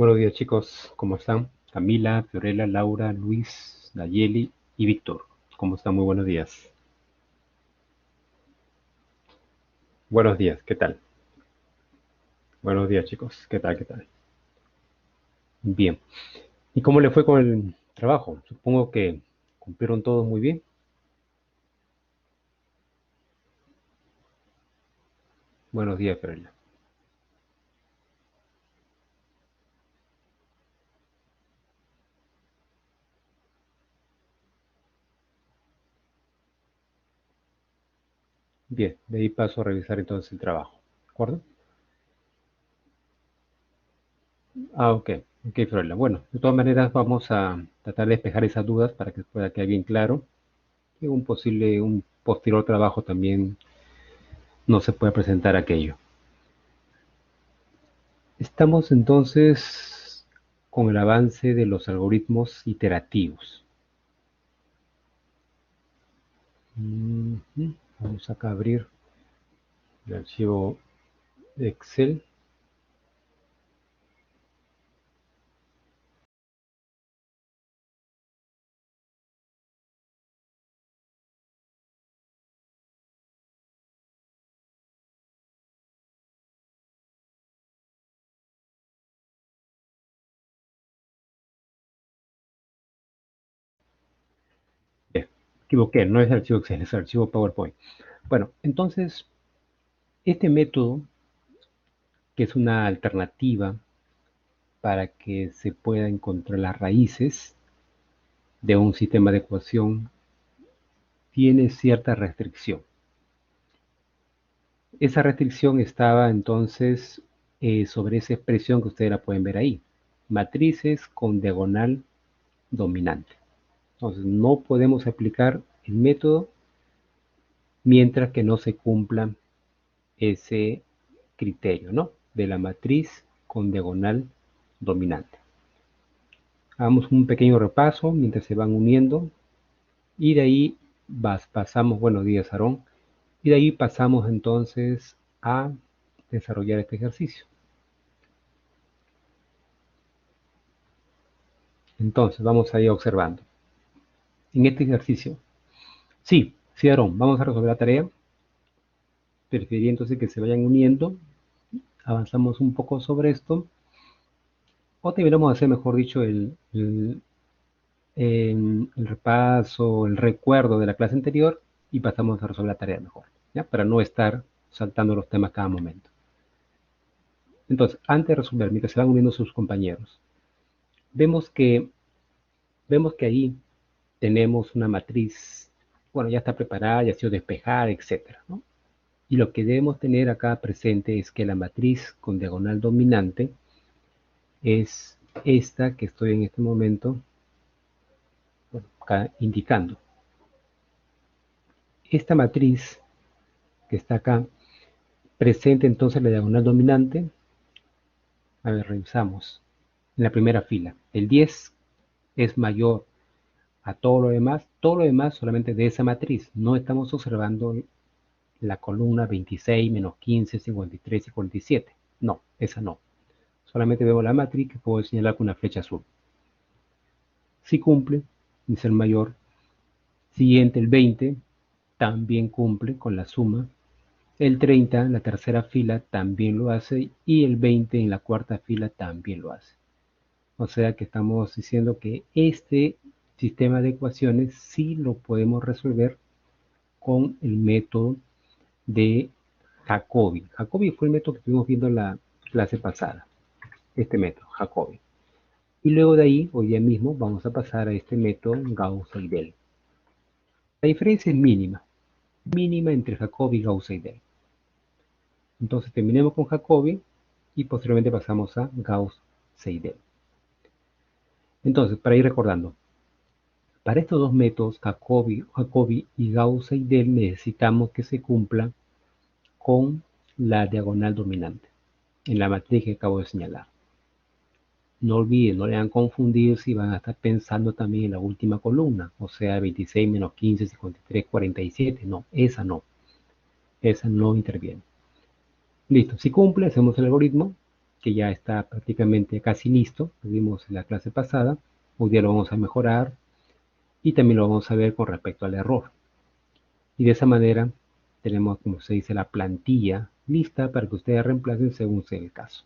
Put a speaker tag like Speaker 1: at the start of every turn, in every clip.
Speaker 1: Buenos días chicos, ¿cómo están? Camila, Fiorella, Laura, Luis, Nayeli y Víctor. ¿Cómo están? Muy buenos días. Buenos días, ¿qué tal? Buenos días chicos, ¿qué tal? ¿Qué tal? Bien. ¿Y cómo le fue con el trabajo? Supongo que cumplieron todos muy bien. Buenos días, Fiorella. Bien, de ahí paso a revisar entonces el trabajo. ¿De acuerdo? Ok, ok, Fiorella. Bueno, de todas maneras vamos a tratar de despejar esas dudas para que pueda quedar bien claro que un posterior trabajo también no se puede presentar aquello. Estamos entonces con el avance de los algoritmos iterativos. Vamos acá a abrir el archivo Excel. Bien, me equivoqué, no es el archivo Excel, es el archivo PowerPoint. Bueno, entonces, este método, que es una alternativa para que se pueda encontrar las raíces de un sistema de ecuación, tiene cierta restricción. Esa restricción estaba entonces sobre esa expresión que ustedes la pueden ver ahí. Matrices con diagonal dominante. Entonces no podemos aplicar el método mientras que no se cumpla ese criterio, ¿no? De la matriz con diagonal dominante. Hagamos un pequeño repaso mientras se van uniendo y de ahí pasamos, buenos días Aarón, y de ahí pasamos entonces a desarrollar este ejercicio. Entonces, vamos a ir observando. En este ejercicio, sí, Aarón, vamos a resolver la tarea. Preferiría entonces que se vayan uniendo. Avanzamos un poco sobre esto. O terminamos de hacer, mejor dicho, el repaso, el recuerdo de la clase anterior y pasamos a resolver la tarea mejor, ¿ya? Para no estar saltando los temas cada momento. Entonces, antes de resolver, mientras se van uniendo sus compañeros, vemos que, vemos que ahí tenemos una matriz, bueno, ya está preparada, ya ha sido despejada, etcétera, ¿no? Y lo que debemos tener acá presente es que la matriz con diagonal dominante es esta que estoy en este momento, bueno, acá indicando. Esta matriz que está acá presente entonces la diagonal dominante. A ver, revisamos. En la primera fila, el 10 es mayor a todo lo demás solamente de esa matriz. No estamos observando la columna 26, menos 15, 53 y 47. No, esa no. Solamente vemos la matriz que puedo señalar con una flecha azul. Si cumple, es el mayor. Siguiente, el 20, también cumple con la suma. El 30 en la tercera fila también lo hace y el 20 en la cuarta fila también lo hace. O sea que estamos diciendo que este sistema de ecuaciones sí lo podemos resolver con el método de Jacobi. Jacobi fue el método que estuvimos viendo en la clase pasada. Este método, Jacobi. Y luego de ahí, hoy día mismo, vamos a pasar a este método Gauss-Seidel. La diferencia es mínima, mínima entre Jacobi, Gauss-Seidel. Entonces terminemos con Jacobi y posteriormente pasamos a Gauss-Seidel. Entonces, para ir recordando, para estos dos métodos, Jacobi y Gauss-Seidel, necesitamos que se cumpla con la diagonal dominante en la matriz que acabo de señalar. No olviden, no le hagan confundir si van a estar pensando también en la última columna, o sea, 26 menos 15, 53, 47. No, esa no interviene. Listo, si cumple, hacemos el algoritmo que ya está prácticamente casi listo, lo vimos en la clase pasada. Hoy día lo vamos a mejorar y también lo vamos a ver con respecto al error. Y de esa manera tenemos, como se dice, la plantilla lista para que ustedes reemplacen según sea el caso.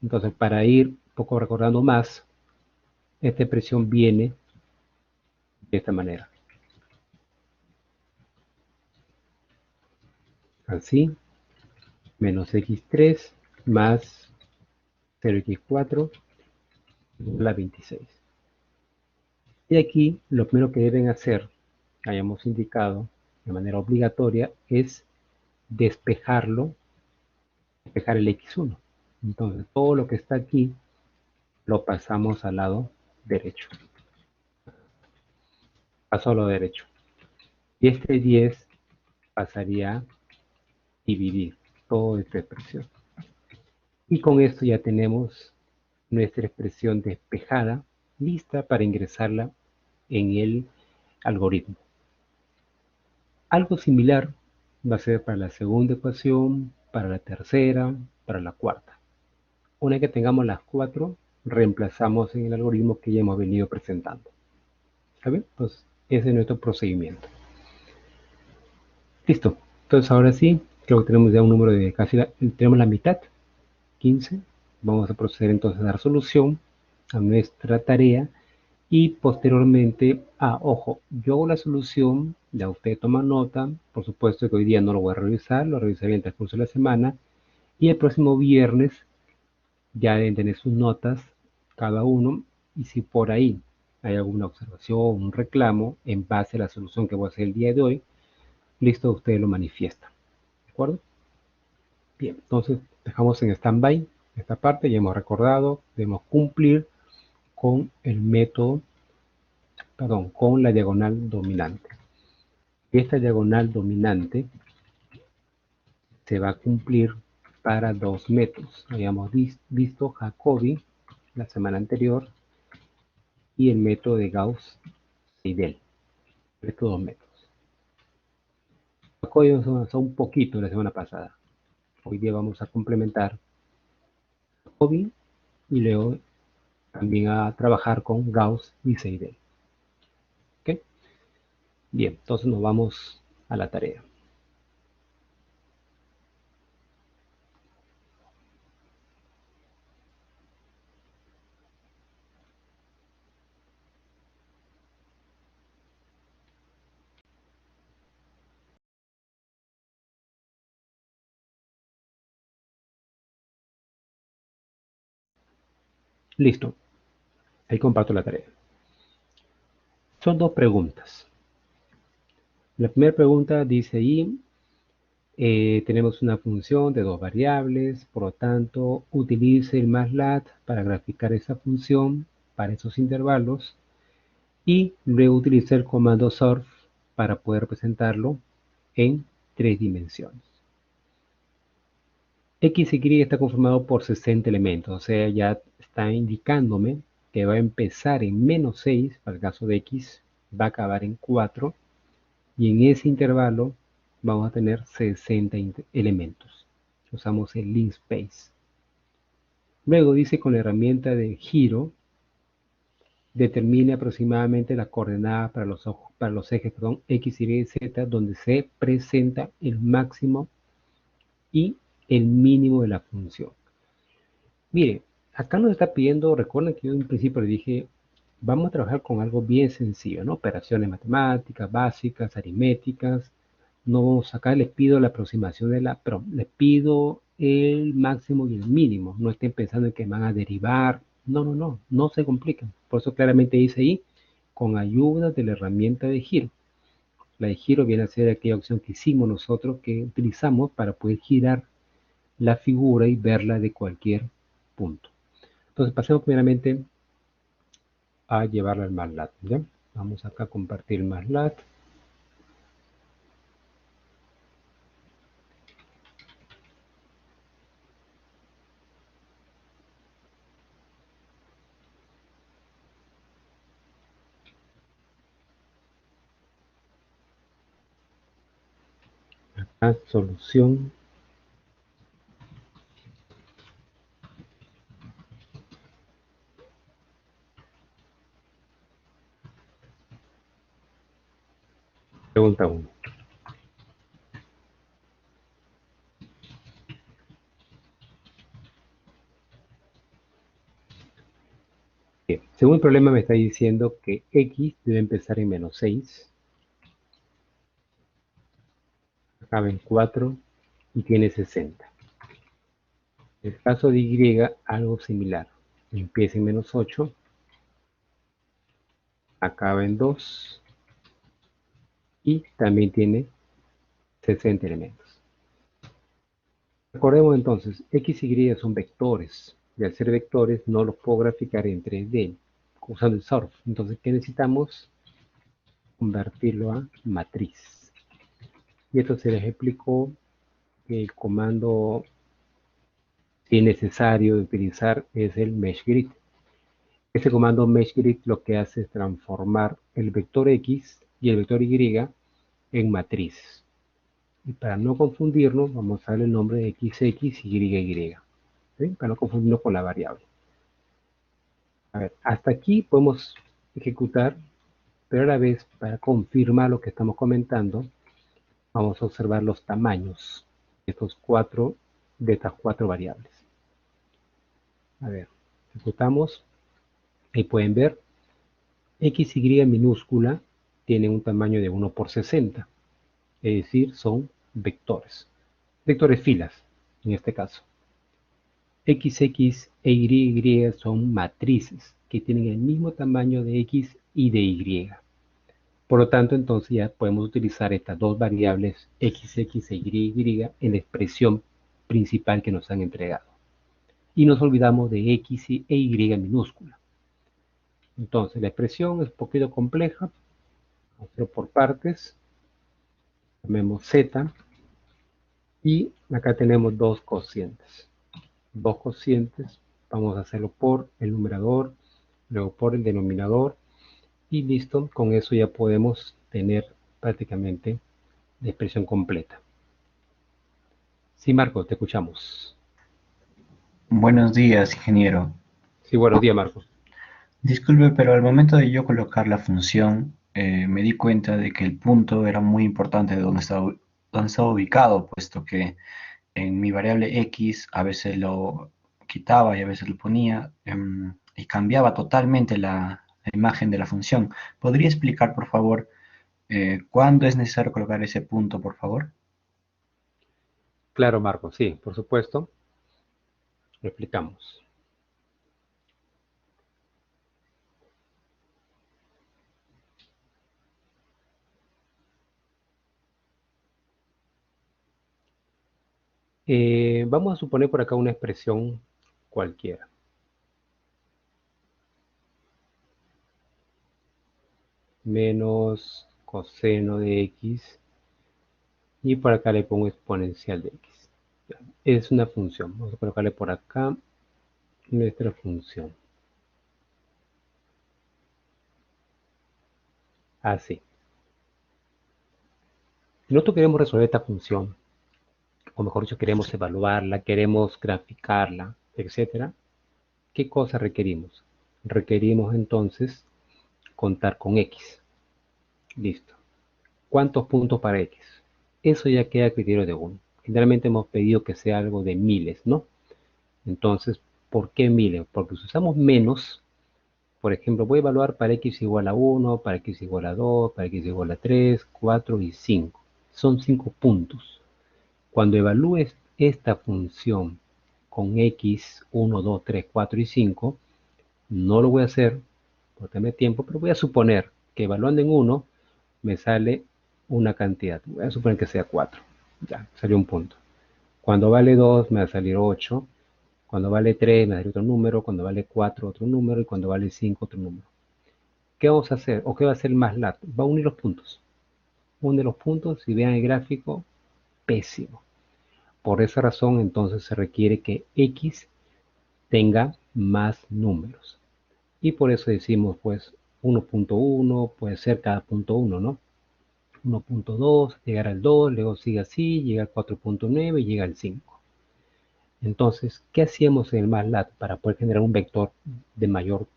Speaker 1: Entonces, para ir un poco recordando más, esta expresión viene de esta manera. Así, menos x3 más 0x4 a la 26. Y aquí lo primero que deben hacer, que hayamos indicado de manera obligatoria, es despejarlo, despejar el x1. Entonces, todo lo que está aquí lo pasamos al lado derecho. Pasó a lo derecho. Y este 10 pasaría a dividir toda esta expresión. Y con esto ya tenemos nuestra expresión despejada, lista para ingresarla en el algoritmo. Algo similar va a ser para la segunda ecuación, para la tercera, para la cuarta. Una vez que tengamos las cuatro, reemplazamos en el algoritmo que ya hemos venido presentando. ¿Está bien? Pues ese es nuestro procedimiento. Listo. Entonces ahora sí, creo que tenemos ya un número de casi, tenemos la mitad, 15. Vamos a proceder entonces a dar solución a nuestra tarea y posteriormente, ojo, yo hago la solución, ya usted toma nota, por supuesto que hoy día no lo voy a revisar, lo revisaré en el transcurso de la semana y el próximo viernes ya deben tener sus notas cada uno y si por ahí hay alguna observación, un reclamo en base a la solución que voy a hacer el día de hoy, listo, usted lo manifiesta, ¿de acuerdo? Bien, entonces dejamos en stand-by esta parte, ya hemos recordado, debemos cumplir con el método, perdón, con la diagonal dominante. Esta diagonal dominante se va a cumplir para dos métodos. Habíamos visto Jacobi la semana anterior y el método de Gauss-Seidel. Estos dos métodos. Jacobi nos avanzó un poquito la semana pasada. Hoy día vamos a complementar Jacobi y luego también a trabajar con Gauss y Seidel. ¿Ok? Bien, entonces nos vamos a la tarea. Listo, ahí comparto la tarea. Son dos preguntas. La primera pregunta dice ahí, tenemos una función de dos variables, por lo tanto, utilice el MATLAB para graficar esa función para esos intervalos y luego utilice el comando surf para poder representarlo en tres dimensiones. X y Y está conformado por 60 elementos, o sea, ya está indicándome que va a empezar en menos 6, para el caso de X, va a acabar en 4, y en ese intervalo vamos a tener 60 elementos. Usamos el linspace. Luego dice con la herramienta de giro, determine aproximadamente las coordenadas para los ejes X, Y y Z, donde se presenta el máximo y el mínimo de la función. Mire, acá nos está pidiendo, recuerden que yo en principio le dije, vamos a trabajar con algo bien sencillo, ¿no? Operaciones matemáticas, básicas, aritméticas. No, acá les pido la aproximación pero les pido el máximo y el mínimo. No estén pensando en que van a derivar. No, no, no, no se complican. Por eso claramente dice ahí, con ayuda de la herramienta de giro. La de giro viene a ser aquella opción que hicimos nosotros, que utilizamos para poder girar la figura y verla de cualquier punto. Entonces pasemos primeramente a llevarla al MATLAB, ¿ya? Vamos acá a compartir MATLAB. Acá solución. Pregunta 1. Bien, según el problema me está diciendo que x debe empezar en -6, acaba en 4 y tiene 60. En el caso de y, algo similar. Empieza en -8, acaba en 2 y también tiene 60 elementos. Recordemos entonces, x y y son vectores, y al ser vectores no los puedo graficar en 3D usando el surf. Entonces, ¿qué necesitamos? Convertirlo a matriz. Y esto se les explicó que el comando, si es necesario de utilizar, es el meshgrid. Este comando meshgrid lo que hace es transformar el vector x y el vector y en matriz. Y para no confundirnos, vamos a darle el nombre de xx y y, ¿sí? Para no confundirnos con la variable. A ver, hasta aquí podemos ejecutar, pero a la vez, para confirmar lo que estamos comentando, vamos a observar los tamaños de estas cuatro variables. A ver, ejecutamos y pueden ver, x, y minúscula tiene un tamaño de 1 por 60, es decir, son vectores filas, en este caso. XX e Y son matrices que tienen el mismo tamaño de X y de Y. Por lo tanto, entonces ya podemos utilizar estas dos variables XX e Y en la expresión principal que nos han entregado. Y nos olvidamos de X e Y minúscula. Entonces, la expresión es un poquito compleja. Vamos a hacerlo por partes. Tomemos Z y acá tenemos dos cocientes. Vamos a hacerlo por el numerador, luego por el denominador y listo. Con eso ya podemos tener prácticamente la expresión completa. Sí, Marco, te escuchamos.
Speaker 2: Buenos días, ingeniero.
Speaker 1: Sí, buenos días, Marco.
Speaker 2: Disculpe, pero al momento de yo colocar la función, me di cuenta de que el punto era muy importante de dónde estaba ubicado, puesto que en mi variable x a veces lo quitaba y a veces lo ponía, y cambiaba totalmente la imagen de la función. ¿Podría explicar, por favor, cuándo es necesario colocar ese punto, por favor?
Speaker 1: Claro, Marco, sí, por supuesto. Lo explicamos. Vamos a suponer por acá una expresión cualquiera. Menos coseno de x y por acá le pongo exponencial de x. Es una función. Vamos a colocarle por acá nuestra función. Así. Si nosotros queremos resolver esta función, o mejor dicho, queremos evaluarla, queremos graficarla, etcétera, ¿qué cosa requerimos? Requerimos entonces contar con x. Listo. ¿Cuántos puntos para x? Eso ya queda a criterio de uno. Generalmente hemos pedido que sea algo de miles, ¿no? Entonces, ¿por qué miles? Porque si usamos menos, por ejemplo, voy a evaluar para x igual a 1, para x igual a 2, para x igual a 3, 4 y 5. Son 5 puntos. Cuando evalúes esta función con x, 1, 2, 3, 4 y 5, no lo voy a hacer por tener tiempo, pero voy a suponer que evaluando en 1 me sale una cantidad. Voy a suponer que sea 4. Ya, salió un punto. Cuando vale 2 me va a salir 8. Cuando vale 3 me va a salir otro número. Cuando vale 4 otro número. Y cuando vale 5 otro número. ¿Qué vamos a hacer? ¿O qué va a hacer el MATLAB? Va a unir los puntos. Une los puntos y vean el gráfico, pésimo. Por esa razón, entonces se requiere que x tenga más números. Y por eso decimos, pues, 1.1 puede ser cada punto 1, ¿no? 1.2, llegar al 2, luego sigue así, llega al 4.9 y llega al 5. Entonces, ¿qué hacíamos en el MATLAB para poder generar un vector de mayor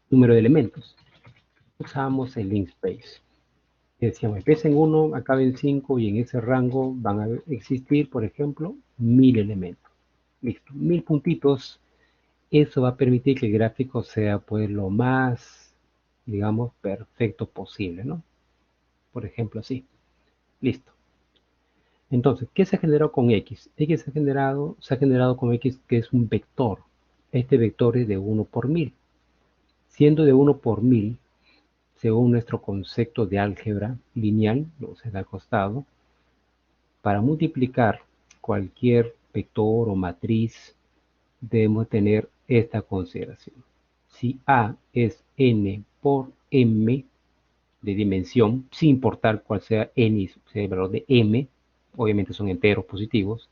Speaker 1: número de elementos? Usábamos el linspace. Decíamos, empieza en 1, acaba en 5 y en ese rango van a existir, por ejemplo, 1000 elementos. Listo, 1000 puntitos. Eso va a permitir que el gráfico sea pues lo más, digamos, perfecto posible, ¿no? Por ejemplo, así. Listo. Entonces, ¿qué se ha generado con X? X se ha generado con X, que es un vector. Este vector es de 1 por 1000. Siendo de 1 por 1000, según nuestro concepto de álgebra lineal, lo se da al costado, para multiplicar cualquier vector o matriz, debemos tener esta consideración. Si A es n por m de dimensión, sin importar cuál sea n, sea el valor de m, obviamente son enteros positivos,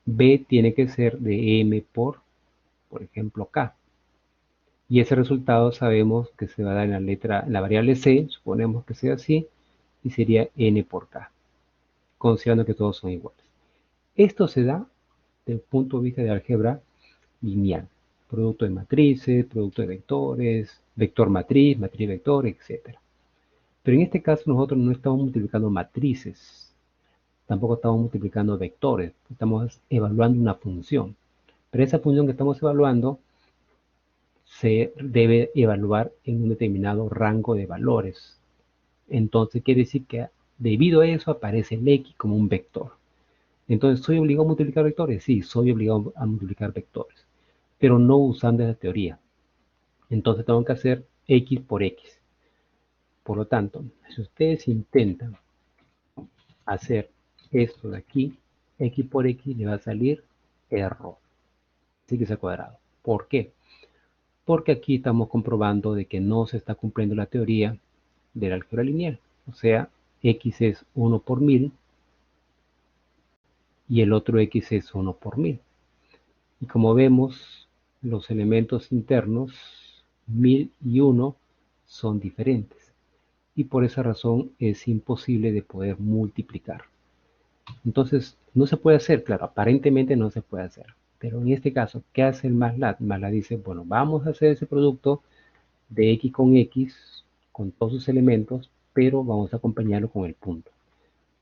Speaker 1: B tiene que ser de m por ejemplo, k. Y ese resultado sabemos que se va a dar en la variable c, suponemos que sea así, y sería n por k, considerando que todos son iguales. Esto se da desde el punto de vista de álgebra lineal, producto de matrices, producto de vectores, vector matriz, matriz vector, etc. Pero en este caso nosotros no estamos multiplicando matrices, tampoco estamos multiplicando vectores, estamos evaluando una función. Pero esa función que estamos evaluando se debe evaluar en un determinado rango de valores. Entonces quiere decir que debido a eso aparece el X como un vector. Entonces, ¿soy obligado a multiplicar vectores? Sí, soy obligado a multiplicar vectores, pero no usando esa teoría. Entonces tengo que hacer X por X. Por lo tanto, si ustedes intentan hacer esto de aquí, X por X le va a salir error. Así que es al cuadrado. ¿Por qué? Porque aquí estamos comprobando de que no se está cumpliendo la teoría del álgebra lineal. O sea, X es 1 por 1000 y el otro X es 1 por 1000. Y como vemos, los elementos internos 1000 y 1 son diferentes. Y por esa razón es imposible de poder multiplicar. Entonces, no se puede hacer, claro, aparentemente no se puede hacer. Pero en este caso, ¿qué hace el MATLAB? MATLAB dice, bueno, vamos a hacer ese producto de X, con todos sus elementos, pero vamos a acompañarlo con el punto.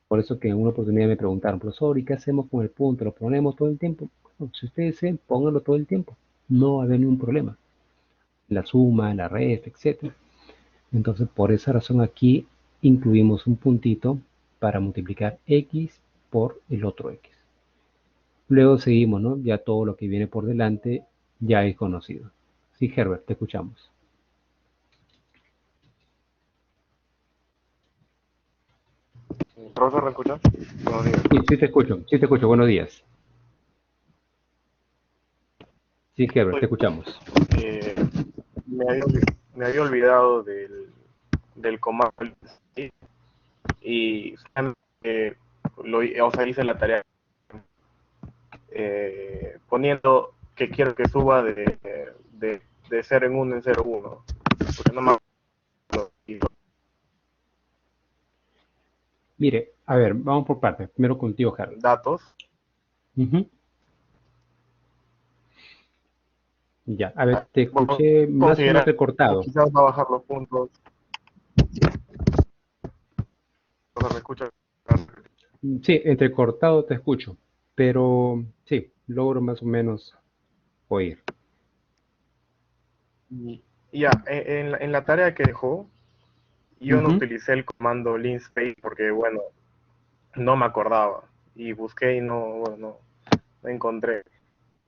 Speaker 1: Por eso que en una oportunidad me preguntaron, profesor, ¿y qué hacemos con el punto? ¿Lo ponemos todo el tiempo? Bueno, si ustedes desean, pónganlo todo el tiempo. No va a haber ningún problema. La suma, la resta, etc. Entonces, por esa razón aquí incluimos un puntito para multiplicar X por el otro X. Luego seguimos, ¿no? Ya todo lo que viene por delante ya es conocido. Sí, Herbert, te escuchamos.
Speaker 3: Profesor, ¿me escucha? Buenos días.
Speaker 1: Sí, sí te escucho. Buenos días. Sí, Herbert, te escuchamos.
Speaker 3: Eh, me, había, me había olvidado del comando y o sea, hice la tarea poniendo que quiero que suba de 0 en 1 en 0 1. Porque no me acuerdo.
Speaker 1: Mire, a ver, vamos por partes. Primero contigo, Herbert.
Speaker 3: Datos.
Speaker 1: Ujú. Ya, a ver, te
Speaker 3: Voy a
Speaker 1: escuché más o menos
Speaker 3: considerar que
Speaker 1: recortado.
Speaker 3: quizás va a bajar los puntos. O sea, me escucha.
Speaker 1: Sí, entrecortado te escucho, pero sí, logro más o menos oír.
Speaker 3: Ya, en la tarea que dejó, yo no
Speaker 1: Ujú.
Speaker 3: utilicé el comando linspace porque, bueno, no me acordaba y busqué y no, bueno, no encontré.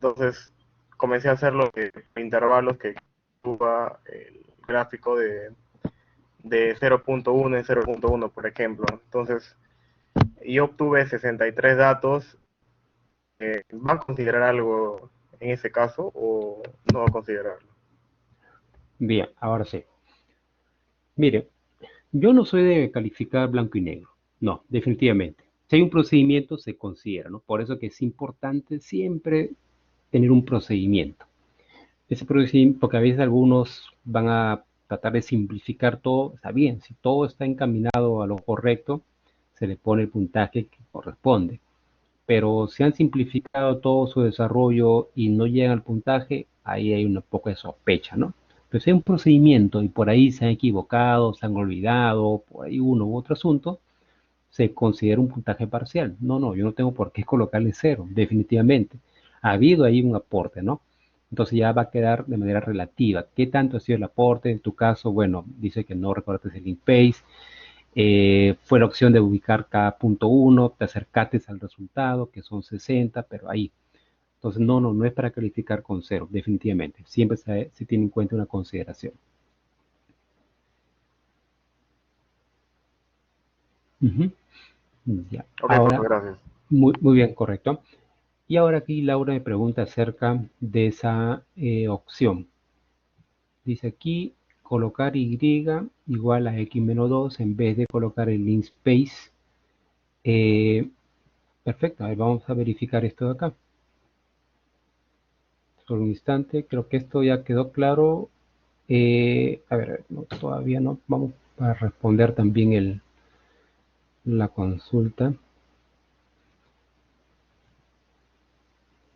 Speaker 3: Entonces comencé a hacer los intervalos que suba el gráfico de 0.1 en 0.1, por ejemplo. Entonces yo obtuve 63 datos. ¿Va a considerar algo en ese caso o no va a considerarlo?
Speaker 1: Bien, ahora sí. Mire, yo no soy de calificar blanco y negro. No, definitivamente. Si hay un procedimiento, se considera, ¿no? Por eso que es importante siempre tener un procedimiento. Ese procedimiento, porque a veces algunos van a tratar de simplificar todo. Está bien, si todo está encaminado a lo correcto, se le pone el puntaje que corresponde. Pero si han simplificado todo su desarrollo y no llegan al puntaje, ahí hay un poco de sospecha, ¿no? Pero si hay un procedimiento y por ahí se han equivocado, se han olvidado, por ahí uno u otro asunto, se considera un puntaje parcial. No, no, yo no tengo por qué colocarle cero, definitivamente. Ha habido ahí un aporte, ¿no? Entonces ya va a quedar de manera relativa. ¿Qué tanto ha sido el aporte? En tu caso, bueno, dice que no recordaste el link pace, fue la opción de ubicar cada punto uno, te acercaste al resultado, que son 60, pero ahí. Entonces, no, no, no es para calificar con cero, definitivamente. Siempre se tiene en cuenta una consideración. Ujú. Ya.
Speaker 3: Ok, profe,
Speaker 1: Ahora,
Speaker 3: gracias.
Speaker 1: muy bien, correcto. Y ahora aquí Laura me pregunta acerca de esa opción. Dice aquí, colocar Y igual a X menos 2 en vez de colocar el link space. Eh, perfecto, a ver, vamos a verificar esto de acá. Solo un instante, creo que esto ya quedó claro. A ver, no, todavía no. Vamos a responder también la consulta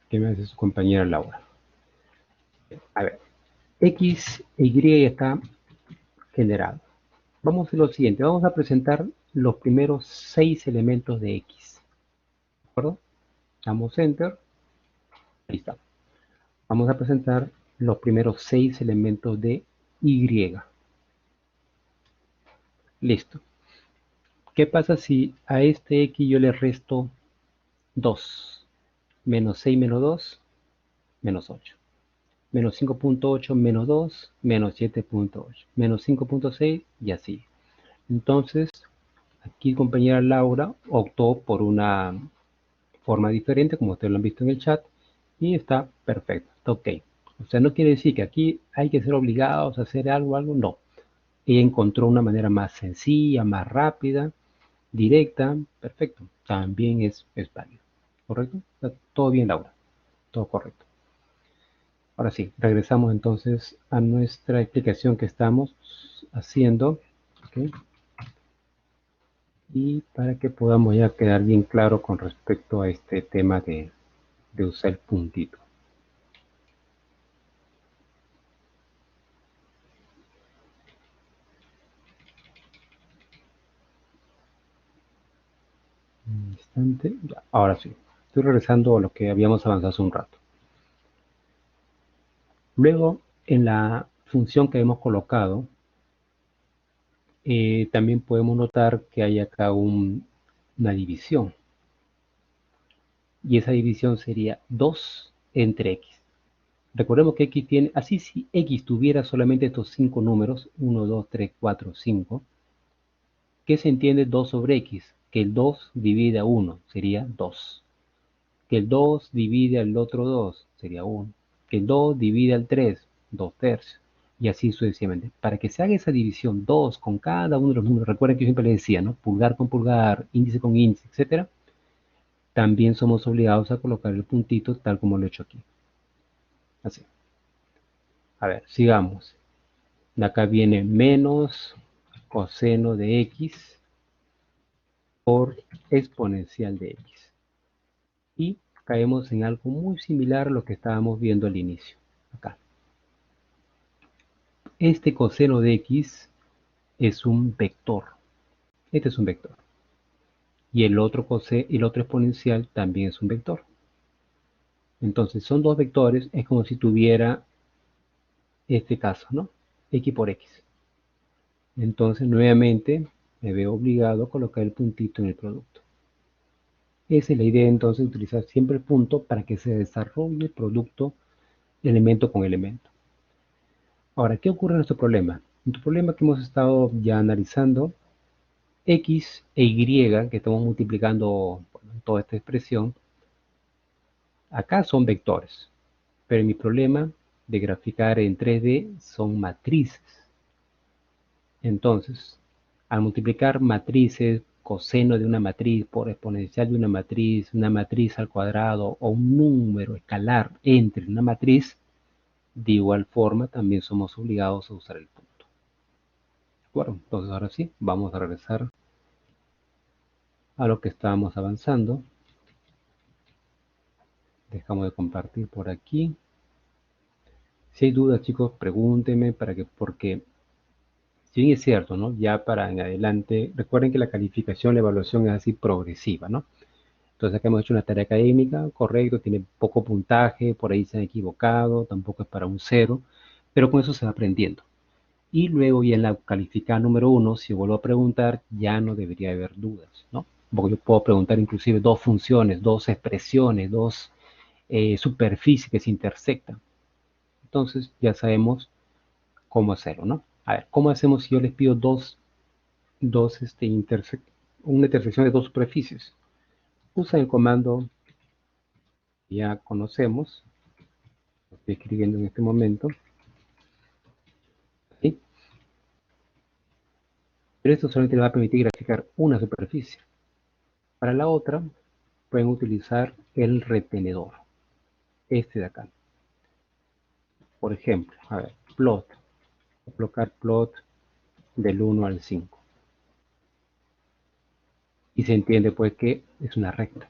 Speaker 1: que me hace su compañera Laura. A ver, X e Y está generado. Vamos a hacer lo siguiente, vamos a presentar los primeros 6 elementos de X. ¿De acuerdo? Damos Enter. Ahí está. Vamos a presentar los primeros 6 elementos de Y. Listo. ¿Qué pasa si a este X yo le resto 2? Menos 6 menos 2, menos 8. Menos 5.8 menos 2, menos 7.8. Menos 5.6 y así. Entonces, aquí compañera Laura optó por una forma diferente, como ustedes lo han visto en el chat, y está perfecto, está ok. O sea, no quiere decir que aquí hay que ser obligados a hacer algo, no. Ella encontró una manera más sencilla, más rápida, directa, perfecto. También es válido, ¿correcto? Está todo bien, Laura, todo correcto. Ahora sí, regresamos entonces a nuestra explicación que estamos haciendo, ¿ok? Y para que podamos ya quedar bien claro con respecto a este tema de usar el puntito. Un instante, ya, ahora sí. Estoy regresando a lo que habíamos avanzado hace un rato. Luego, en la función que hemos colocado, también podemos notar que hay acá una división. Y esa división sería 2 entre x. Recordemos que x tiene, así si x tuviera solamente estos 5 números, 1, 2, 3, 4, 5, ¿qué se entiende 2 sobre x? Que el 2 divide a 1, sería 2. Que el 2 divide al otro 2, sería 1. Que el 2 divide al 3, 2 tercios. Y así sucesivamente. Para que se haga esa división 2 con cada uno de los números, recuerden que yo siempre le decía, ¿no? Pulgar con pulgar, índice con índice, etcétera. También somos obligados a colocar el puntito tal como lo he hecho aquí. Así. A ver, sigamos. De acá viene menos coseno de x por exponencial de x. Y caemos en algo muy similar a lo que estábamos viendo al inicio. Acá. Este coseno de x es un vector. Este es un vector. Y el otro exponencial también es un vector. Entonces son dos vectores, es como si tuviera este caso, ¿no? X por x. Entonces nuevamente me veo obligado a colocar el puntito en el producto. Esa es la idea entonces de utilizar siempre el punto para que se desarrolle el producto elemento con elemento. Ahora, ¿qué ocurre en nuestro problema? Nuestro problema que hemos estado ya analizando, x e y, que estamos multiplicando toda esta expresión, acá son vectores, pero mi problema de graficar en 3D son matrices. Entonces, al multiplicar matrices, coseno de una matriz por exponencial de una matriz al cuadrado o un número escalar entre una matriz, de igual forma también somos obligados a usar el punto. ¿De acuerdo? Entonces ahora sí, vamos a regresar a lo que estábamos avanzando. Dejamos de compartir por aquí. Si hay dudas, chicos, pregúntenme porque si bien es cierto, ¿no? Ya para en adelante, recuerden que la calificación, la evaluación es así progresiva, ¿no? Entonces acá hemos hecho una tarea académica, correcto, tiene poco puntaje, por ahí se han equivocado, tampoco es para un cero, pero con eso se va aprendiendo. Y luego ya en la calificada número uno, si vuelvo a preguntar, ya no debería haber dudas, ¿no? Porque yo puedo preguntar inclusive dos funciones, dos expresiones, dos superficies que se intersectan. Entonces ya sabemos cómo hacerlo, ¿no? A ver, ¿cómo hacemos si yo les pido una intersección de dos superficies? Usa el comando que ya conocemos, lo estoy escribiendo en este momento, ¿sí? Pero esto solamente le va a permitir graficar una superficie. Para la otra, pueden utilizar el retenedor, este de acá. Por ejemplo, a ver, plot, colocar plot del 1 al 5. Y se entiende pues que es una recta,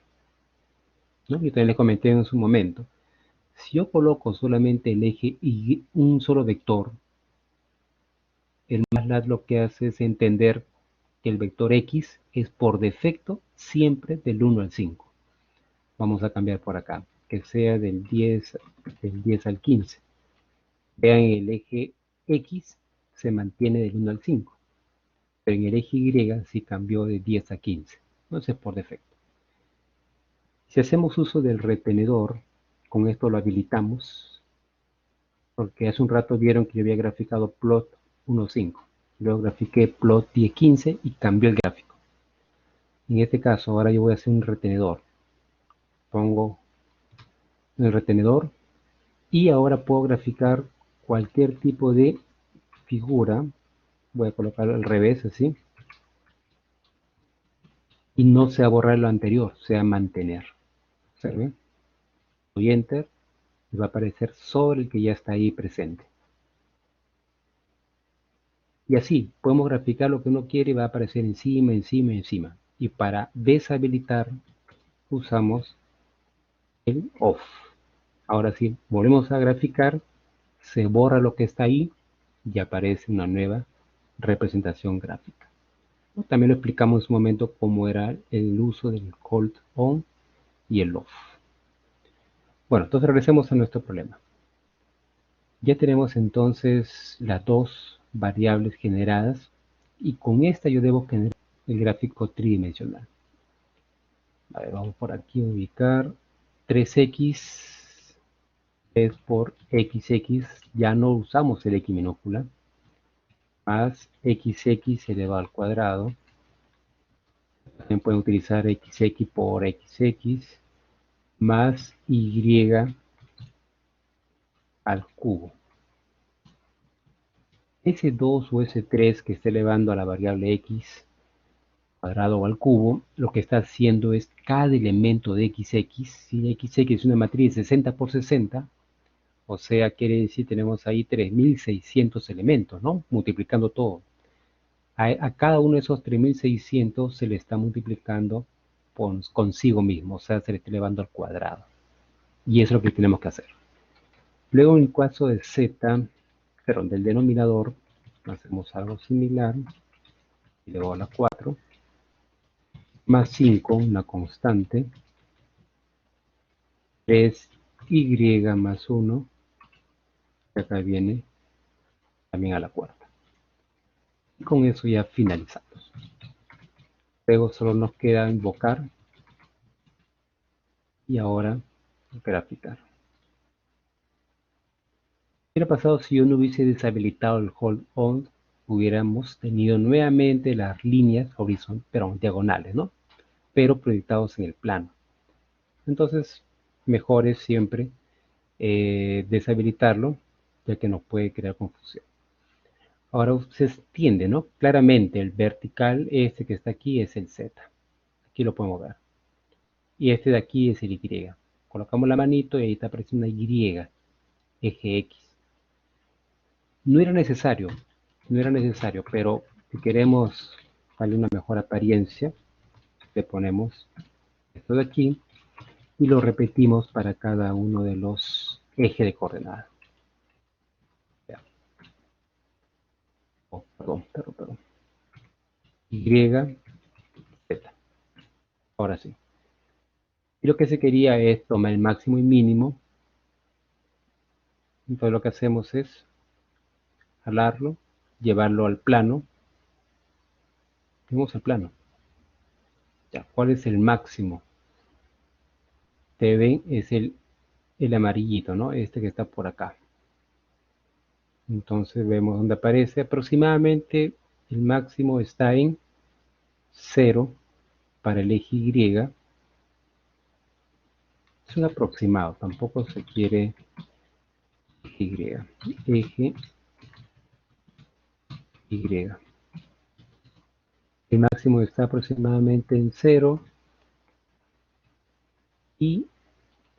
Speaker 1: ¿no? Yo también les comenté en su momento, si yo coloco solamente el eje y un solo vector, el MATLAB lo que hace es entender que el vector X es por defecto siempre del 1 al 5. Vamos a cambiar por acá, que sea del 10 al 15. Vean, el eje X se mantiene del 1 al 5, pero en el eje Y sí cambió de 10 a 15. Entonces por defecto. Si hacemos uso del retenedor, con esto lo habilitamos, porque hace un rato vieron que yo había graficado plot 1.5. Luego grafiqué plot 10.15 y cambió el gráfico. En este caso, ahora yo voy a hacer un retenedor. Pongo el retenedor y ahora puedo graficar cualquier tipo de figura. Voy a colocarlo al revés, así. Y no se va a borrar lo anterior, se va a mantener. ¿Observen? Doy Enter y va a aparecer sobre el que ya está ahí presente. Y así, podemos graficar lo que uno quiere y va a aparecer encima, encima, encima. Y para deshabilitar, usamos el Off. Ahora sí, volvemos a graficar, se borra lo que está ahí y aparece una nueva representación gráfica. También lo explicamos en su momento cómo era el uso del Hold On y el Off. Bueno, entonces regresemos a nuestro problema. Ya tenemos entonces las dos variables generadas y con esta yo debo generar el gráfico tridimensional. A ver, vamos por aquí a ubicar 3x es por xx, ya no usamos el x minúscula, más xx elevado al cuadrado. También pueden utilizar xx por xx más y al cubo. Ese 2 o ese 3 que está elevando a la variable x cuadrado o al cubo, lo que está haciendo es cada elemento de xx, si xx es una matriz de 60 por 60, o sea, quiere decir tenemos ahí 3600 elementos, ¿no? Multiplicando todo. A cada uno de esos 3600 se le está multiplicando consigo mismo, o sea, se le está elevando al cuadrado. Y eso es lo que tenemos que hacer. Luego en el caso de z, perdón, del denominador, hacemos algo similar, y luego a la 4, más 5, una constante, 3y más 1, que acá viene también a la cuarta. Y con eso ya finalizamos. Luego solo nos queda invocar y ahora graficar. ¿Qué hubiera pasado si yo no hubiese deshabilitado el Hold On? Hubiéramos tenido nuevamente las líneas diagonales, ¿no? Pero proyectados en el plano. Entonces, mejor es siempre deshabilitarlo, ya que nos puede crear confusión. Ahora se extiende, ¿no? Claramente el vertical, este que está aquí, es el Z. Aquí lo podemos ver. Y este de aquí es el Y. Colocamos la manito y ahí está apareciendo una Y, eje X. No era necesario, pero si queremos darle una mejor apariencia, le ponemos esto de aquí y lo repetimos para cada uno de los ejes de coordenadas. perdón. Y, Z. Ahora sí. Y lo que se quería es tomar el máximo y mínimo. Entonces lo que hacemos es jalarlo, llevarlo al plano. Vamos al plano. Ya, ¿cuál es el máximo? Ustedes ven, es el amarillito, ¿no? Este que está por acá. Entonces vemos donde aparece aproximadamente el máximo está en 0 para el eje Y. Es un aproximado, tampoco se quiere eje Y. Eje Y. El máximo está aproximadamente en 0 y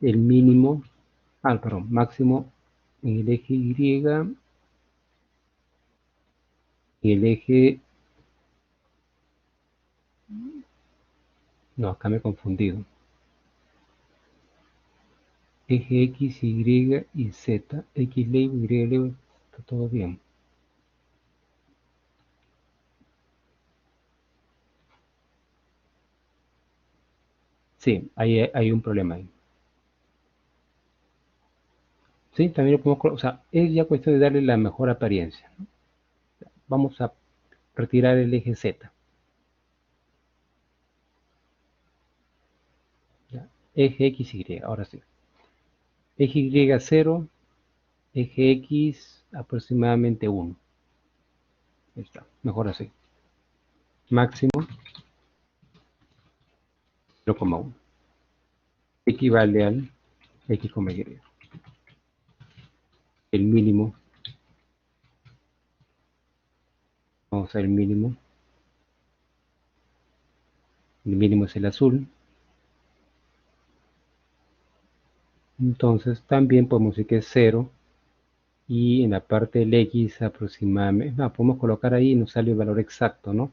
Speaker 1: el mínimo, perdón, máximo en el eje Y, en el eje, no, acá me he confundido, eje X, Y y Z, X label, Y label, está todo bien. Sí, hay un problema ahí. Sí, también lo podemos, o sea, es ya cuestión de darle la mejor apariencia, ¿no? Vamos a retirar el eje Z. ¿Ya? Eje X, Y, ahora sí. Eje Y 0, eje X aproximadamente 1. Ahí está, mejor así. Máximo 0,1. Equivale al X, Y. El mínimo, vamos a ver el mínimo. El mínimo es el azul. Entonces también podemos decir que es 0. Y en la parte del X aproximadamente, no, podemos colocar ahí y nos sale el valor exacto, ¿no?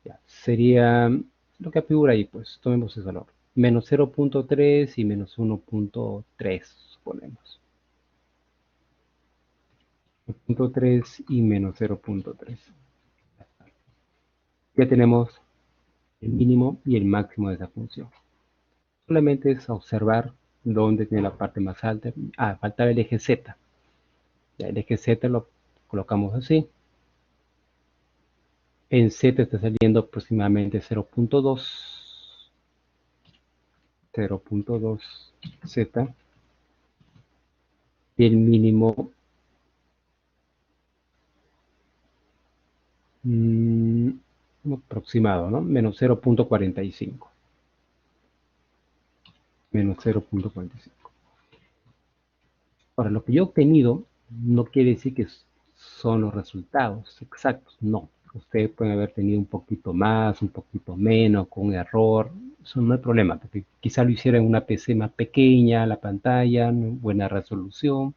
Speaker 1: Ya, sería lo que figura ahí, pues tomemos ese valor. Menos 0,3 y menos 1,3, suponemos. 0,3 y menos 0,3. Ya tenemos el mínimo y el máximo de esa función. Solamente es observar dónde tiene la parte más alta. Faltaba el eje Z. Ya, el eje Z lo colocamos así. En Z está saliendo aproximadamente 0,2. 0,2 Z. Y el mínimo aproximado, ¿no? Menos 0,45. Menos 0,45. Ahora, lo que yo he obtenido no quiere decir que son los resultados exactos, no. Ustedes pueden haber tenido un poquito más, un poquito menos, con un error. Eso no hay problema, porque quizá lo hiciera en una PC más pequeña, la pantalla, buena resolución,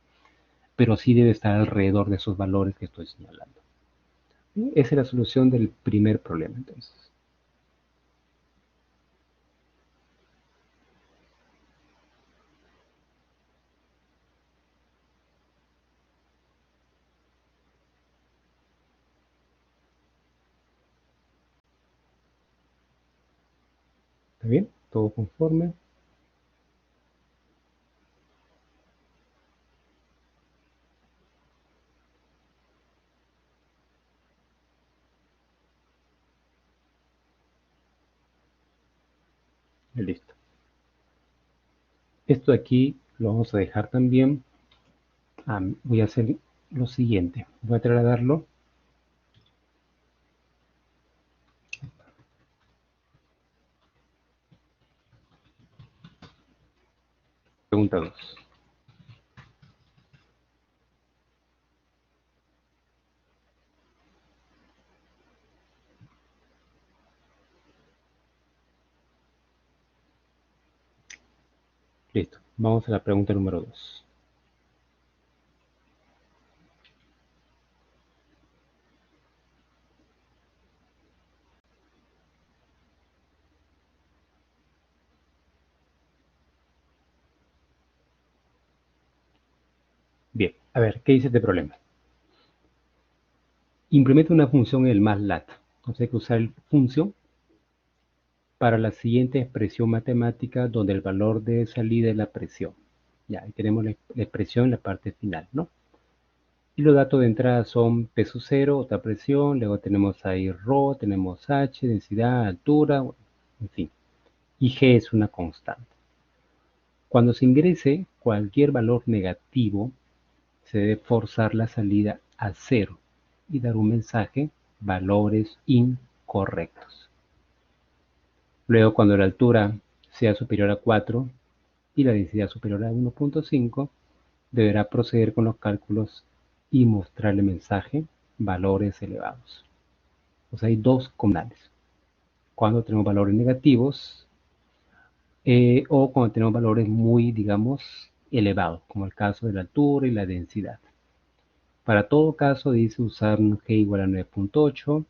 Speaker 1: pero sí debe estar alrededor de esos valores que estoy señalando. Esa es la solución del primer problema, entonces. ¿Está bien? ¿Todo conforme? Listo. Esto aquí lo vamos a dejar también. Voy a hacer lo siguiente. Voy a trasladarlo. Pregunta 2. Listo. Vamos a la pregunta número 2. Bien, a ver, ¿qué dice este problema? Implementa una función en el MATLAB. Entonces hay que usar el función para la siguiente expresión matemática donde el valor de salida es la presión. Ya, ahí tenemos la expresión en la parte final, ¿no? Y los datos de entrada son P sub 0, otra presión, luego tenemos ahí ρ, tenemos H, densidad, altura, en fin. Y G es una constante. Cuando se ingrese cualquier valor negativo, se debe forzar la salida a 0 y dar un mensaje, valores incorrectos. Luego, cuando la altura sea superior a 4 y la densidad superior a 1.5, deberá proceder con los cálculos y mostrarle mensaje, valores elevados. O sea, hay dos condiciones. Cuando tenemos valores negativos o cuando tenemos valores muy, digamos, elevados, como el caso de la altura y la densidad. Para todo caso, dice usar un G igual a 9.8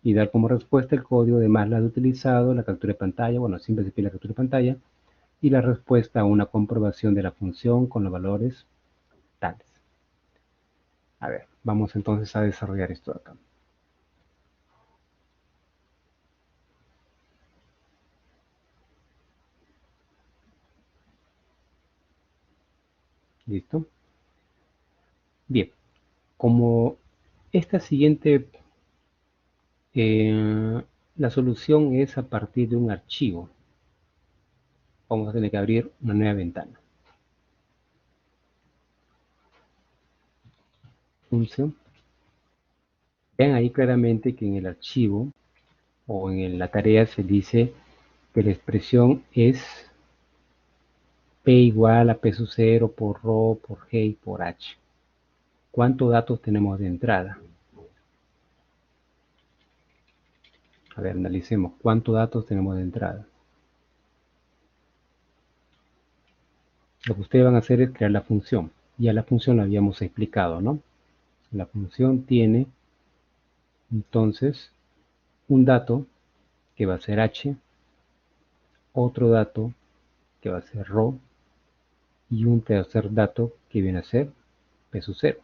Speaker 1: y dar como respuesta el código de MATLAB utilizado, la captura de pantalla, bueno, siempre se pide la captura de pantalla, y la respuesta a una comprobación de la función con los valores tales. A ver, vamos entonces a desarrollar esto de acá. ¿Listo? Bien, como esta siguiente, la solución es a partir de un archivo, vamos a tener que abrir una nueva ventana. Función. Vean ahí claramente que en el archivo o en la tarea se dice que la expresión es P igual a P sub 0 por ρ, por G y por H. ¿Cuántos datos tenemos de entrada? A ver, analicemos. ¿Cuántos datos tenemos de entrada? Lo que ustedes van a hacer es crear la función. Ya la función la habíamos explicado, ¿no? La función tiene, entonces, un dato que va a ser H, otro dato que va a ser ρ, y un tercer dato que viene a ser P sub 0.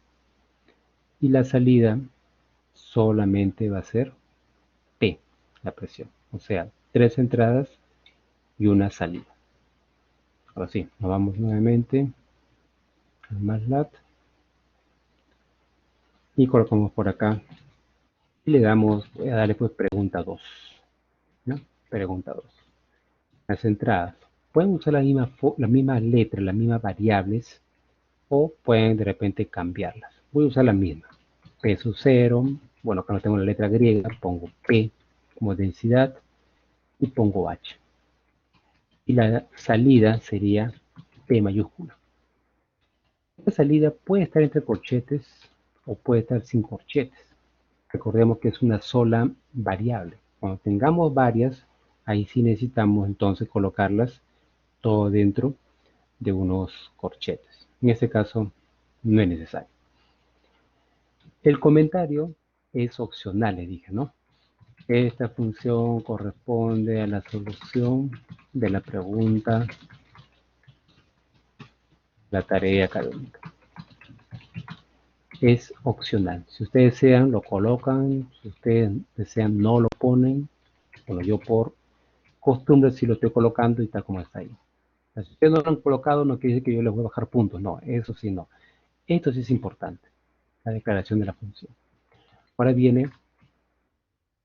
Speaker 1: Y la salida solamente va a ser P, la presión. O sea, 3 entradas y una salida. Ahora sí, nos vamos nuevamente al MATLAB y colocamos por acá y le damos, voy a darle pues pregunta 2, ¿no? Pregunta 2. Las entradas pueden usar las mismas letras, las mismas variables o pueden de repente cambiarlas. Voy a usar la misma. P sub 0, bueno, acá no tengo la letra griega, pongo P como densidad y pongo H. Y la salida sería P mayúscula. Esta salida puede estar entre corchetes o puede estar sin corchetes. Recordemos que es una sola variable. Cuando tengamos varias, ahí sí necesitamos entonces colocarlas todo dentro de unos corchetes. En este caso no es necesario. El comentario es opcional, le dije, ¿no? Esta función corresponde a la solución de la pregunta, la tarea académica. Es opcional. Si ustedes desean, lo colocan. Si ustedes desean, no lo ponen. Bueno, yo por costumbre sí lo estoy colocando y está como está ahí. Si ustedes no lo han colocado, no quiere decir que yo les voy a bajar puntos. No, eso sí no. Esto sí es importante, la declaración de la función. Ahora viene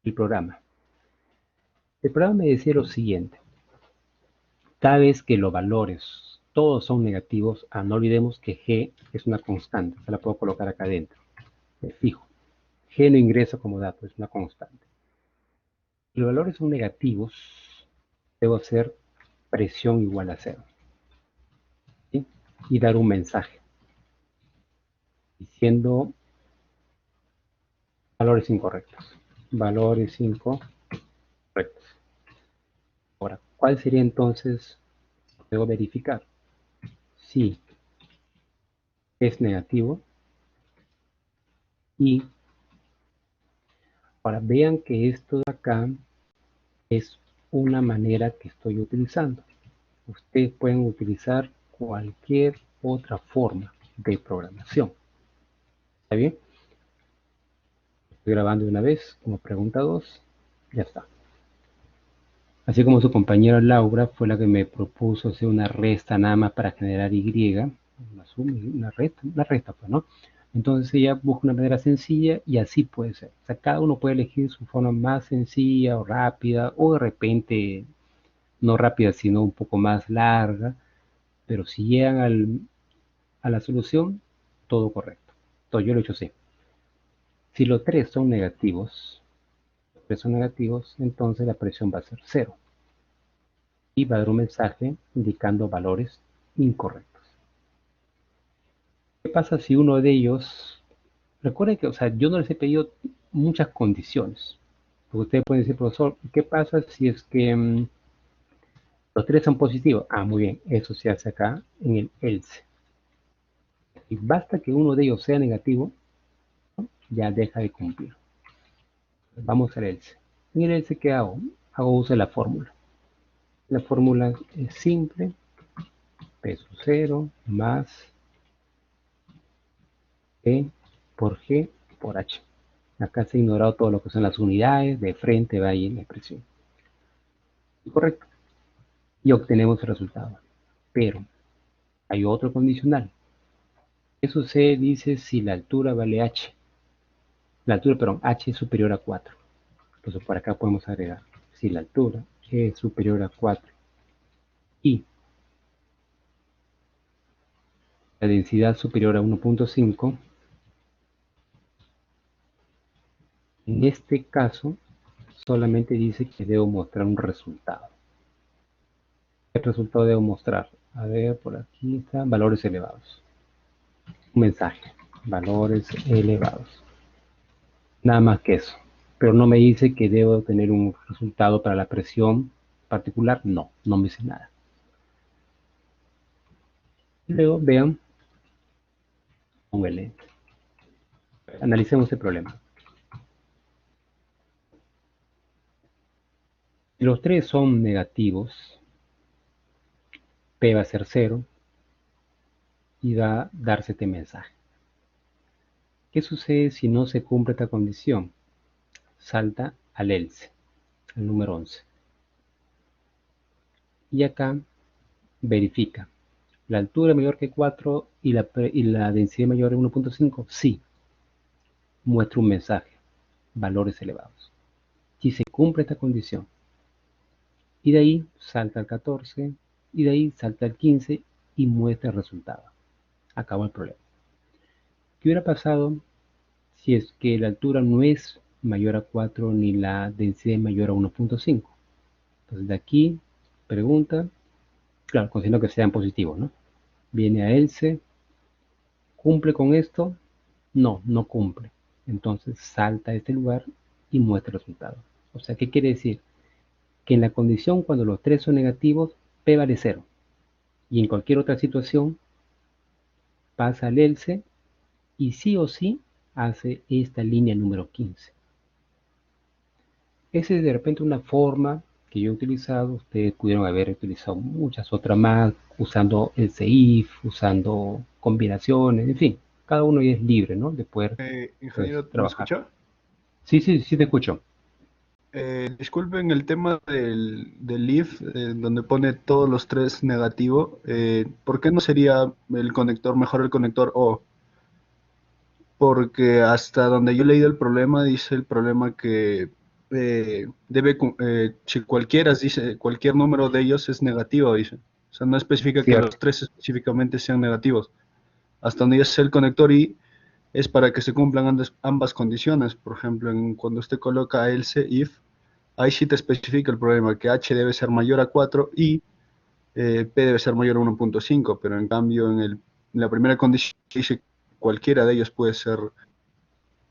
Speaker 1: el programa. El programa me decía lo siguiente. Cada vez que los valores todos son negativos, no olvidemos que G es una constante. Se la puedo colocar acá adentro. Me fijo. G no ingresa como dato, es una constante. Si los valores son negativos, debo hacer presión igual a 0. ¿Sí? Y dar un mensaje diciendo valores incorrectos. Valores incorrectos. Ahora, ¿cuál sería entonces? Debo verificar si es negativo. Y ahora vean que esto de acá es una manera que estoy utilizando. Ustedes pueden utilizar cualquier otra forma de programación. ¿Está bien? Estoy grabando de una vez como pregunta 2. Ya está. Así como su compañera Laura fue la que me propuso hacer una resta nada más para generar Y, una suma, una resta, pues, ¿no? Entonces ella busca una manera sencilla y así puede ser. O sea, cada uno puede elegir su forma más sencilla o rápida, o de repente no rápida, sino un poco más larga, pero si llegan a la solución, todo correcto. Entonces yo lo he hecho así. Si los tres son negativos, entonces la presión va a ser cero y va a dar un mensaje indicando valores incorrectos. ¿Qué pasa si uno de ellos, recuerden que, o sea, yo no les he pedido muchas condiciones, porque ustedes pueden decir, profesor, ¿qué pasa si es que los tres son positivos? Ah, muy bien, eso se hace acá en el else. Y basta que uno de ellos sea negativo, ¿no? Ya deja de cumplir. Vamos al else. En el else, ¿qué hago? Hago uso de la fórmula. La fórmula es simple, P sub 0 más P por G por H. Acá se ha ignorado todo lo que son las unidades, de frente va ahí en la expresión. Correcto. Y obtenemos el resultado. Pero hay otro condicional. ¿Qué sucede? Dice si la altura vale H. La altura, perdón, H es superior a 4. Entonces por acá podemos agregar. Si la altura es superior a 4 y la densidad superior a 1.5, en este caso solamente dice que debo mostrar un resultado. ¿Qué resultado debo mostrar? A ver, por aquí está, valores elevados. Un mensaje, valores elevados. Nada más que eso. Pero no me dice que debo tener un resultado para la presión particular. No, no me dice nada. Luego, vean, un L. Analicemos el problema. Si los tres son negativos, P va a ser 0 y va a darse este mensaje. ¿Qué sucede si no se cumple esta condición? Salta al else, al número 11. Y acá verifica. ¿La altura es mayor que 4 y la densidad mayor que 1.5? Sí. Muestra un mensaje. Valores elevados. Si se cumple esta condición. Y de ahí salta al 14. Y de ahí salta al 15 y muestra el resultado. Acabó el problema. ¿Qué hubiera pasado si es que la altura no es mayor a 4 ni la densidad es mayor a 1.5? Entonces de aquí, pregunta, claro, considerando que sean positivos, ¿no? Viene a else, ¿cumple con esto? No, no cumple. Entonces salta a este lugar y muestra el resultado. O sea, ¿qué quiere decir? Que en la condición cuando los tres son negativos, P vale 0. Y en cualquier otra situación, pasa al else y sí o sí hace esta línea número 15. Esa es de repente una forma que yo he utilizado. Ustedes pudieron haber utilizado muchas otras más, usando el if, usando combinaciones, en fin. Cada uno ya es libre, ¿no? De poder
Speaker 4: Ingeniero, ¿me
Speaker 1: trabajar.
Speaker 4: escucha?
Speaker 1: Sí, sí, sí te escucho.
Speaker 4: Disculpen el tema del if, donde pone todos los tres negativo. ¿Por qué no sería el conector mejor el conector O? Porque hasta donde yo he leído el problema, dice el problema que si dice, cualquier número de ellos es negativo, dice. O sea, no especifica que
Speaker 1: Cierto.
Speaker 4: los tres específicamente sean negativos. Hasta donde yo sé el conector I es para que se cumplan ambas condiciones. Por ejemplo, cuando usted coloca else if, ahí sí te especifica el problema, que H debe ser mayor a 4 y P debe ser mayor a 1.5, pero en cambio en la primera condición dice que cualquiera de ellos puede ser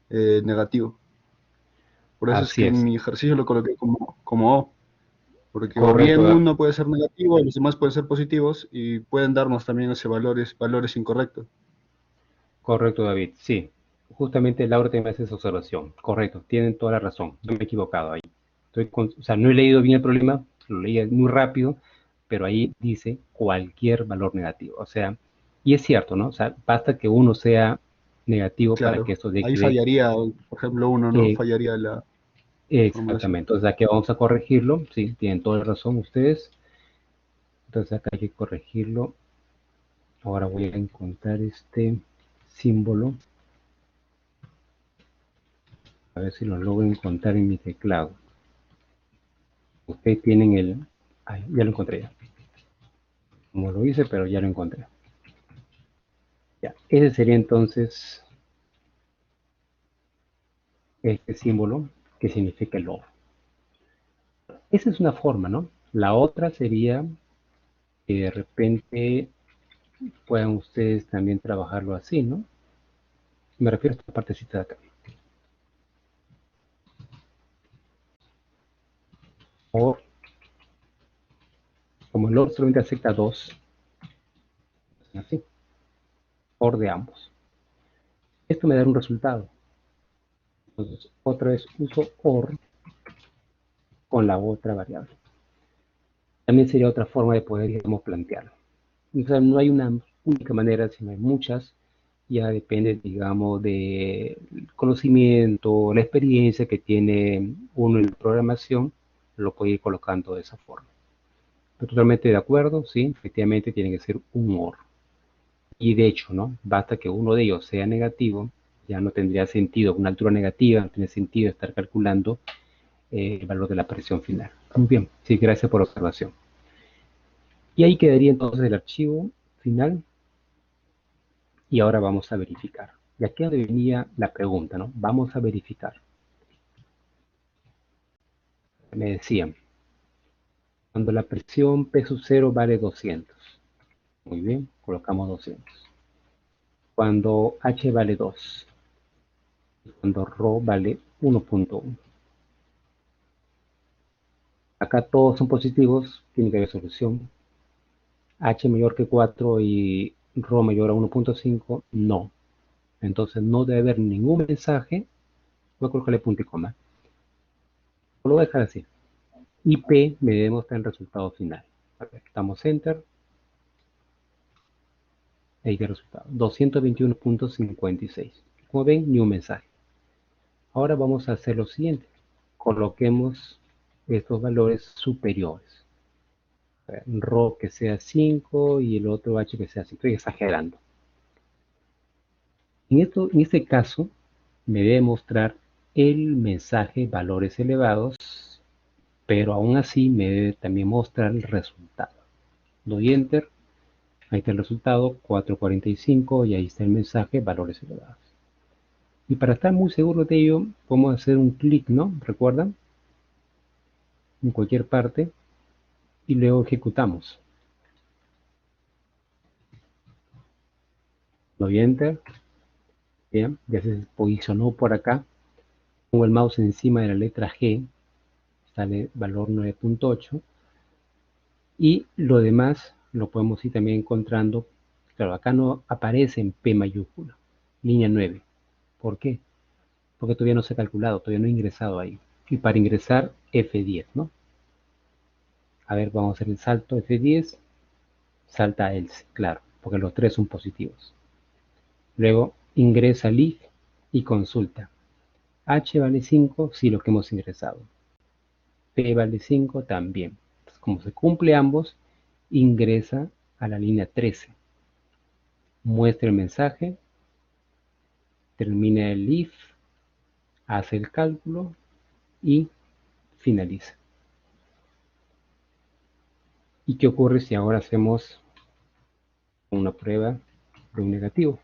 Speaker 4: negativo. Por eso es
Speaker 1: Así
Speaker 4: que en
Speaker 1: es.
Speaker 4: mi ejercicio lo coloqué como O, porque o bien
Speaker 1: Correcto,
Speaker 4: uno puede ser negativo, los demás pueden ser positivos y pueden darnos también ese valores incorrectos.
Speaker 1: correcto, David. Sí, justamente Laura te me hace esa observación. Correcto, tienen toda la razón. Yo me he equivocado ahí. O sea, no he leído bien el problema, lo leí muy rápido, pero ahí dice cualquier valor negativo. O sea, y es cierto, ¿no? O sea, basta que uno sea negativo para
Speaker 4: Claro,
Speaker 1: que esto dé
Speaker 4: ahí
Speaker 1: que dé.
Speaker 4: fallaría, por ejemplo, uno, ¿no?
Speaker 1: eh,
Speaker 4: Fallaría la formulación.
Speaker 1: Exactamente. Entonces aquí vamos a corregirlo. Sí, tienen toda la razón ustedes. Entonces acá hay que corregirlo. Ahora voy a encontrar este símbolo. A ver si lo logro encontrar en mi teclado. Ustedes tienen el... Ay, ya lo encontré ya. Como lo hice, pero ya lo encontré. Ya, ese sería entonces este símbolo que significa el oro. Esa es una forma, ¿no? La otra sería que de repente puedan ustedes también trabajarlo así, ¿no? Me refiero a esta partecita de acá. O como el oro solamente acepta dos, así, OR de ambos. Esto me da un resultado. Entonces, otra vez uso OR con la otra variable. También sería otra forma de poder, digamos, plantearlo. O sea, no hay una única manera, sino hay muchas. Ya depende, digamos, del conocimiento, la experiencia que tiene uno en programación, lo puede ir colocando de esa forma. Estoy totalmente de acuerdo, sí, efectivamente tiene que ser un OR. Y de hecho, ¿no? Basta que uno de ellos sea negativo, ya no tendría sentido, una altura negativa, no tiene sentido estar calculando el valor de la presión final. Muy bien, sí, gracias por la observación. Y ahí quedaría entonces el archivo final. Y ahora vamos a verificar. Y aquí venía la pregunta, ¿no? Vamos a verificar. Me decían, cuando la presión P sub 0 vale 200. Muy bien, colocamos 200. Cuando H vale 2. Y cuando ρ vale 1.1. Acá todos son positivos, tiene que haber solución. H mayor que 4 y ρ mayor a 1.5, no. Entonces no debe haber ningún mensaje. Voy a colocarle punto y coma. O lo voy a dejar así. Y P me debe mostrar el resultado final. A ver, damos Enter. Ahí está el resultado. 221.56. Como ven, ni un mensaje. Ahora vamos a hacer lo siguiente. Coloquemos estos valores superiores. Rho que sea 5 y el otro H que sea 5. Estoy exagerando. En este caso, me debe mostrar el mensaje valores elevados, pero aún así me debe también mostrar el resultado. Doy Enter. Ahí está el resultado, 445, y ahí está el mensaje, valores elevados. Y para estar muy seguro de ello, podemos hacer un clic, ¿no? ¿Recuerdan? En cualquier parte, y luego ejecutamos. Doy Enter, bien, ya se posicionó por acá. Pongo el mouse encima de la letra G, sale valor 9.8, y lo demás lo podemos ir también encontrando. Claro, acá no aparece en P mayúscula, línea 9. ¿Por qué? Porque todavía no se ha calculado, todavía no he ingresado ahí. Y para ingresar, F10, ¿no? A ver, vamos a hacer el salto F10, salta else, claro, porque los tres son positivos. Luego ingresa al if y consulta. H vale 5, sí, lo que hemos ingresado. P vale 5 también. Entonces, como se cumple ambos, ingresa a la línea 13. Muestra el mensaje, termina el if, hace el cálculo y finaliza. ¿Y qué ocurre si ahora hacemos una prueba de un negativo?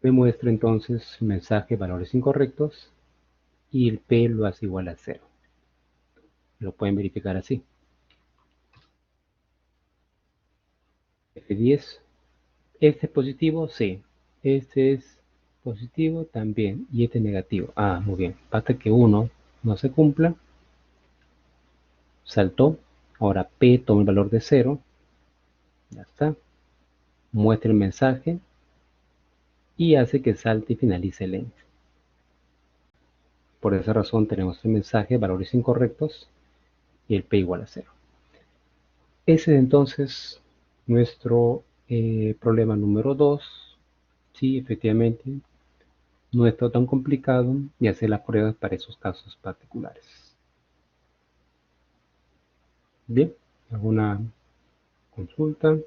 Speaker 1: Me muestra entonces mensaje valores incorrectos y el P lo hace igual a 0. Lo pueden verificar así. F10. ¿Este es positivo? Sí. Este es positivo también. Y este es negativo. Ah, muy bien. Basta que uno no se cumpla. Saltó. Ahora P toma el valor de 0. Ya está. Muestra el mensaje y hace que salte y finalice el ente. Por esa razón tenemos el mensaje valores incorrectos y el P igual a 0. Ese es entonces nuestro Problema número 2. Sí, efectivamente, no está tan complicado y hacer las pruebas para esos casos particulares. Bien, ¿alguna consulta?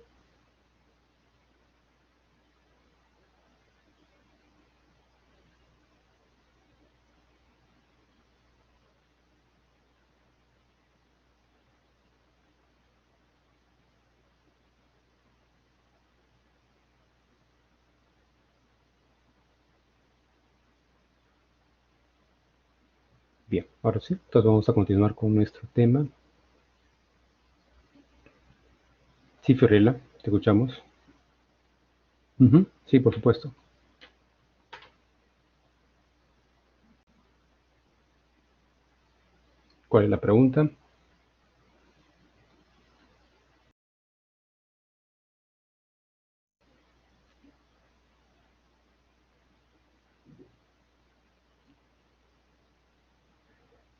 Speaker 1: Bien, ahora sí, entonces vamos a continuar con nuestro tema. Sí, Fiorella, te escuchamos. Sí, por supuesto. ¿Cuál es la pregunta?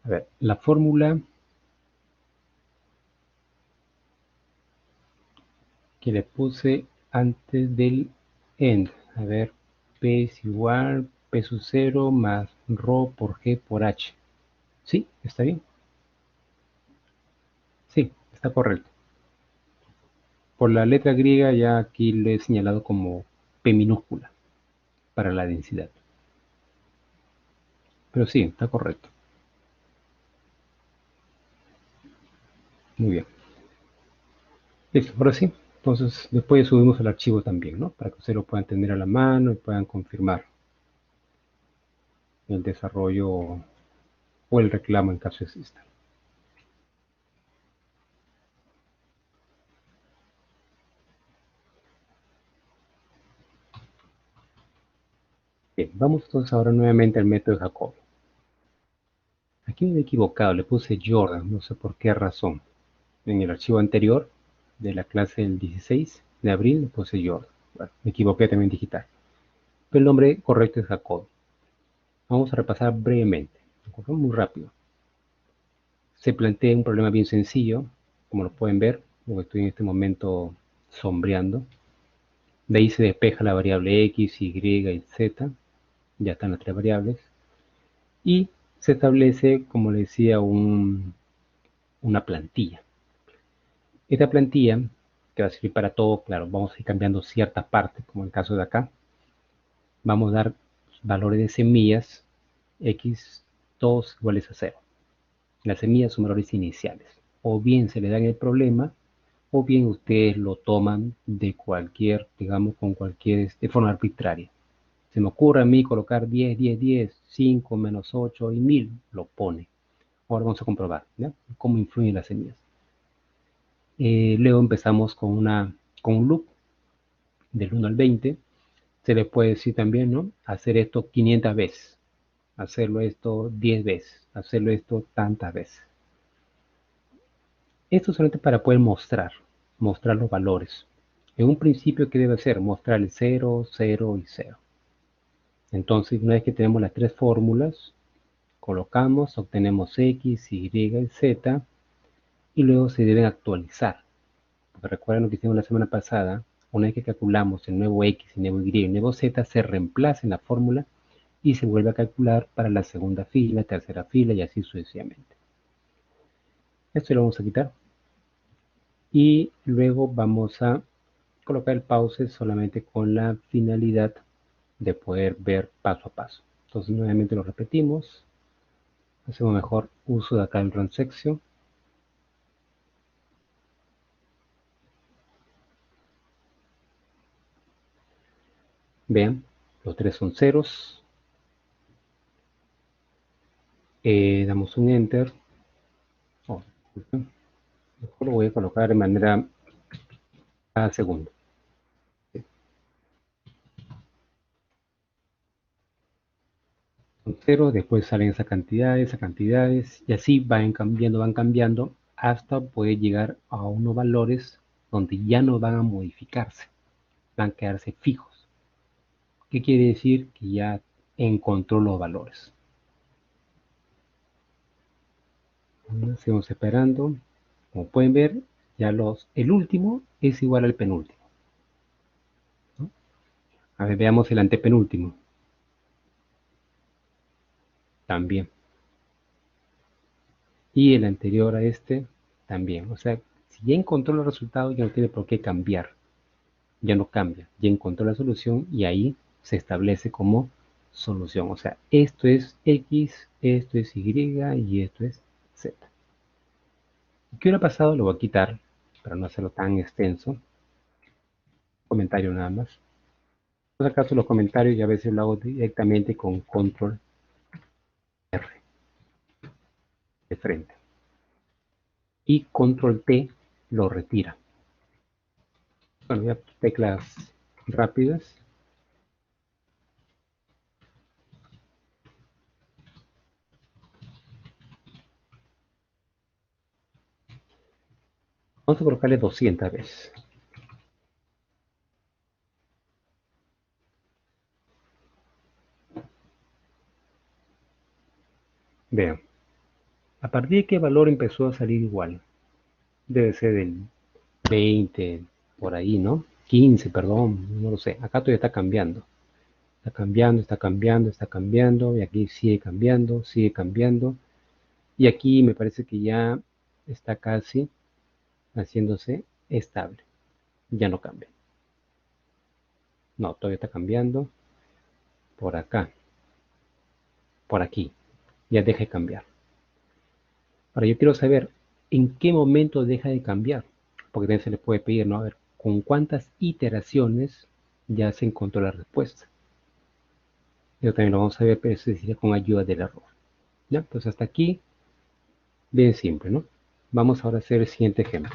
Speaker 1: A ver, la fórmula que le puse antes del end. A ver, P es igual, P sub 0 más ρ por G por H. ¿Sí? ¿Está bien? Sí, está correcto. Por la letra griega ya aquí le he señalado como P minúscula para la densidad. Pero sí, está correcto. Muy bien. Listo, ahora sí. Entonces, después subimos el archivo también, ¿no? Para que ustedes lo puedan tener a la mano y puedan confirmar el desarrollo o el reclamo en caso exista. Bien, vamos entonces ahora nuevamente al método de Jacobi. Aquí me he equivocado, le puse Jordan, no sé por qué razón. En el archivo anterior de la clase del 16 de abril le puse Jordan. Bueno, me equivoqué también en digital. Pero el nombre correcto es Jacobi. Vamos a repasar brevemente, muy rápido. Se plantea un problema bien sencillo, como lo pueden ver, porque estoy en este momento sombreando. De ahí se despeja la variable x, y y z, ya están las tres variables. Y se establece, como les decía, una plantilla. Esta plantilla, que va a servir para todo, claro, vamos a ir cambiando ciertas partes, como en el caso de acá. Vamos a dar valores de semillas, x2 iguales a 0. Las semillas son valores iniciales. O bien se le dan el problema, o bien ustedes lo toman de cualquier, digamos, de forma arbitraria. Se me ocurre a mí colocar 10, 10, 10, 5 menos 8 y 1000, lo pone. Ahora vamos a comprobar, ¿ya? Cómo influyen las semillas. Luego empezamos con un loop del 1 al 20. Se le puede decir también, ¿no? Hacer esto 500 veces, hacerlo esto 10 veces, hacerlo esto tantas veces. Esto solamente para poder mostrar los valores. En un principio, ¿qué debe hacer? Mostrar el 0, 0 y 0. Entonces, una vez que tenemos las tres fórmulas, colocamos, obtenemos x, y y z, y luego se deben actualizar. Porque recuerden lo que hicimos la semana pasada, una vez que calculamos el nuevo x, el nuevo y, el nuevo z, se reemplaza en la fórmula y se vuelve a calcular para la segunda fila, tercera fila y así sucesivamente. Esto lo vamos a quitar. Y luego vamos a colocar el pause solamente con la finalidad de poder ver paso a paso. Entonces nuevamente lo repetimos. Hacemos mejor uso de acá el run section. Vean, los tres son ceros. Damos un enter. Oh, mejor lo voy a colocar de manera cada segundo. Son ceros, después salen esas cantidades, y así van cambiando hasta poder llegar a unos valores donde ya no van a modificarse, van a quedarse fijos. ¿Qué quiere decir? Que ya encontró los valores. Seguimos esperando. Como pueden ver, ya el último es igual al penúltimo. A ver, veamos el antepenúltimo. También. Y el anterior a este también. O sea, si ya encontró los resultados, ya no tiene por qué cambiar. Ya no cambia. Ya encontró la solución y ahí se establece como solución. O sea, esto es X, esto es Y y esto es Z. ¿Qué hubiera pasado? Lo voy a quitar para no hacerlo tan extenso. Comentario nada más. Por acaso los comentarios ya a veces lo hago directamente con control R de frente. Y control T lo retira. Bueno, ya teclas rápidas. Vamos a colocarle 200 veces. Vean, a partir de qué valor empezó a salir igual. Debe ser el 20, por ahí, ¿no? 15, perdón, no lo sé. Acá todavía está cambiando. Está cambiando, está cambiando, está cambiando. Y aquí sigue cambiando, sigue cambiando. Y aquí me parece que ya está casi haciéndose estable. Ya no cambia. No, todavía está cambiando. Por acá. Por aquí. Ya deja de cambiar. Ahora yo quiero saber en qué momento deja de cambiar. Porque también se le puede pedir, ¿no? A ver, con cuántas iteraciones ya se encontró la respuesta. Eso también lo vamos a ver, pero eso sería con ayuda del error. ¿Ya? Entonces hasta aquí, bien simple, ¿no? Vamos ahora a hacer el siguiente ejemplo.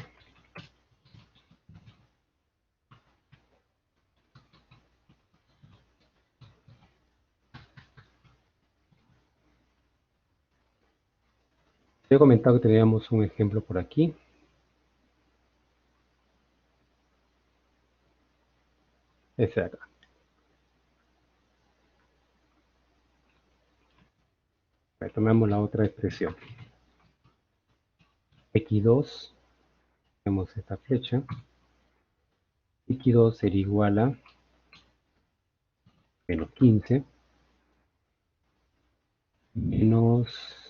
Speaker 1: Te he comentado que teníamos un ejemplo por aquí. Ese de acá. Tomamos la otra expresión. X2, tenemos esta flecha. X2 sería igual a menos 15 menos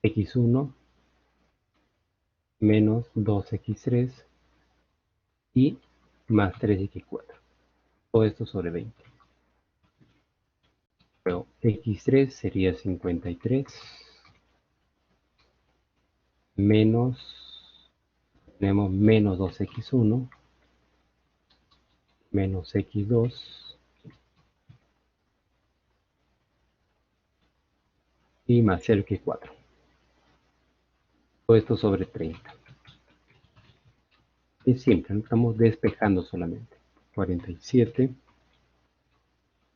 Speaker 1: X1 menos 2X3 y más 3X4. Todo esto sobre 20. Luego X3 sería 53 menos, tenemos menos 2X1 menos X2 y más 0X4. Todo esto sobre 30. Es simple, ¿no? Estamos despejando solamente. 47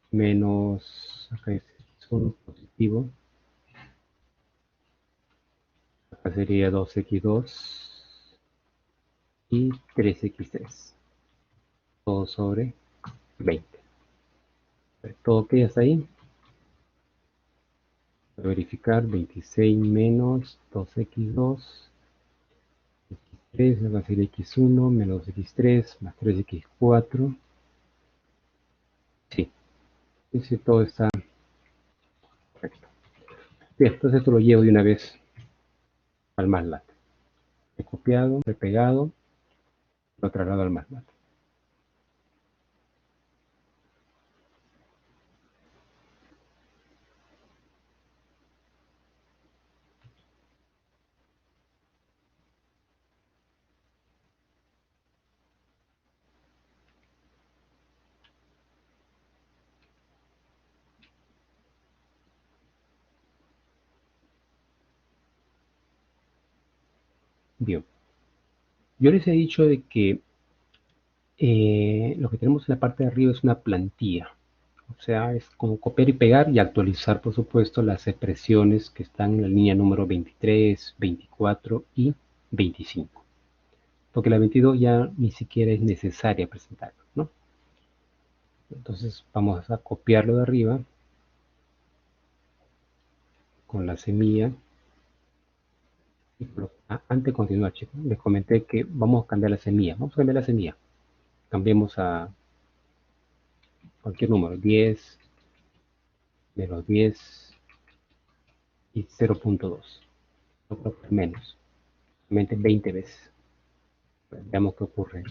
Speaker 1: menos, acá es X1 positivo, acá sería 2X2 y 3X3. Todo sobre 20. Todo que hasta ahí. Voy a verificar 26 menos 2X2. X3 va a ser X1 menos X3 más 3X4. Sí, sí, todo está correcto. Bien, entonces esto lo llevo de una vez al MATLAB. He copiado, he pegado, lo traslado al MATLAB. Bien, yo les he dicho de que lo que tenemos en la parte de arriba es una plantilla. O sea, es como copiar y pegar y actualizar, por supuesto, las expresiones que están en la línea número 23, 24 y 25. Porque la 22 ya ni siquiera es necesaria presentarlo, ¿no? Entonces vamos a copiarlo de arriba con la semilla. Antes de continuar, chicos, les comenté que vamos a cambiar la semilla. Vamos a cambiar la semilla. cambiemos a cualquier número, 10, menos 10 y 0.2. No creo que menos, solamente 20 veces. Veamos qué ocurre.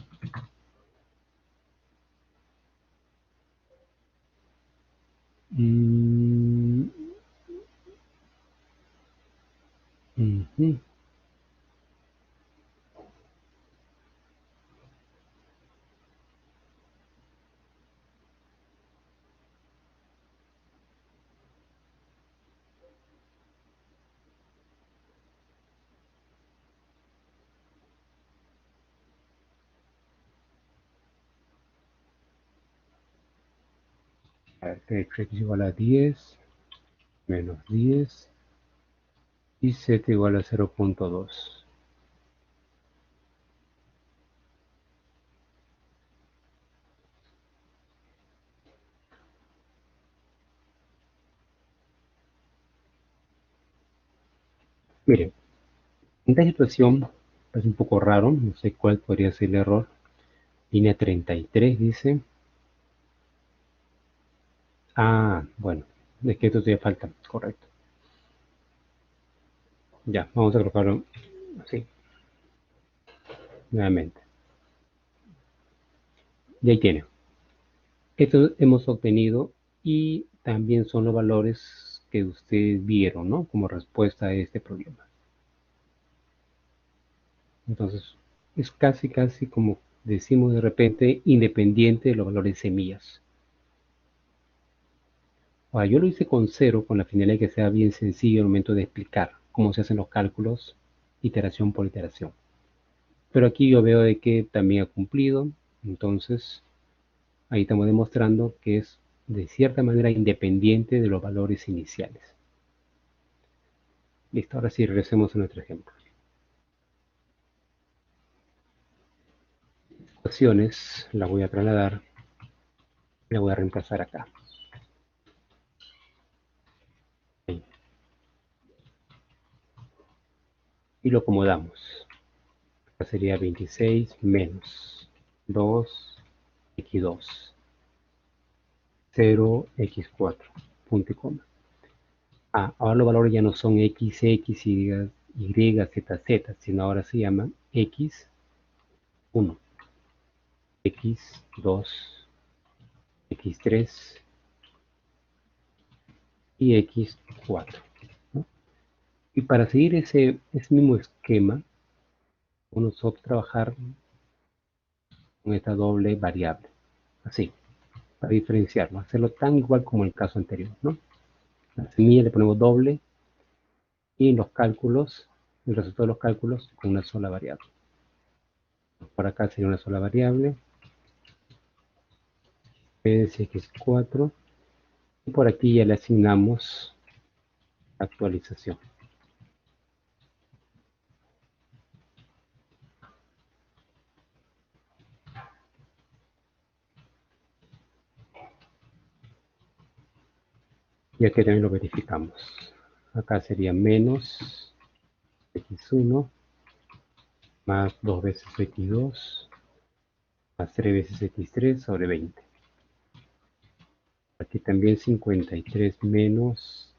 Speaker 1: Ujú. A ver, que x igual a 10, menos 10 y z igual a 0.2. Miren, en esta situación es un poco raro, no sé cuál podría ser el error. Línea 33 dice. Ah, bueno, es que esto todavía falta, correcto. Ya, vamos a colocarlo así, nuevamente. Y ahí tiene. Esto hemos obtenido y también son los valores que ustedes vieron, ¿no? Como respuesta a este problema. Entonces, es casi como decimos de repente, independiente de los valores semillas. Ahora, yo lo hice con cero con la finalidad de que sea bien sencillo al momento de explicar cómo se hacen los cálculos, iteración por iteración. Pero aquí yo veo de que también ha cumplido, entonces ahí estamos demostrando que es de cierta manera independiente de los valores iniciales. Listo, ahora sí, regresemos a nuestro ejemplo. Ecuaciones, la voy a trasladar, la voy a reemplazar acá. Ahí. Y lo acomodamos. Acá sería 26 menos 2x2, 0x4, punto y coma. Ah, ahora los valores ya no son x, y, z, z, sino ahora se llaman x1, x2, x3 y x4, ¿no? Y para seguir ese mismo esquema, uno suele trabajar con esta doble variable, así, para diferenciarlo, hacerlo tan igual como el caso anterior, ¿no? La semilla le ponemos doble y en los cálculos, el resultado de los cálculos con una sola variable. Por acá sería una sola variable, p de x4, y por aquí ya le asignamos actualización. Y aquí también lo verificamos. Acá sería menos x1 más 2 veces x2 más 3 veces x3 sobre 20. Aquí también 53 menos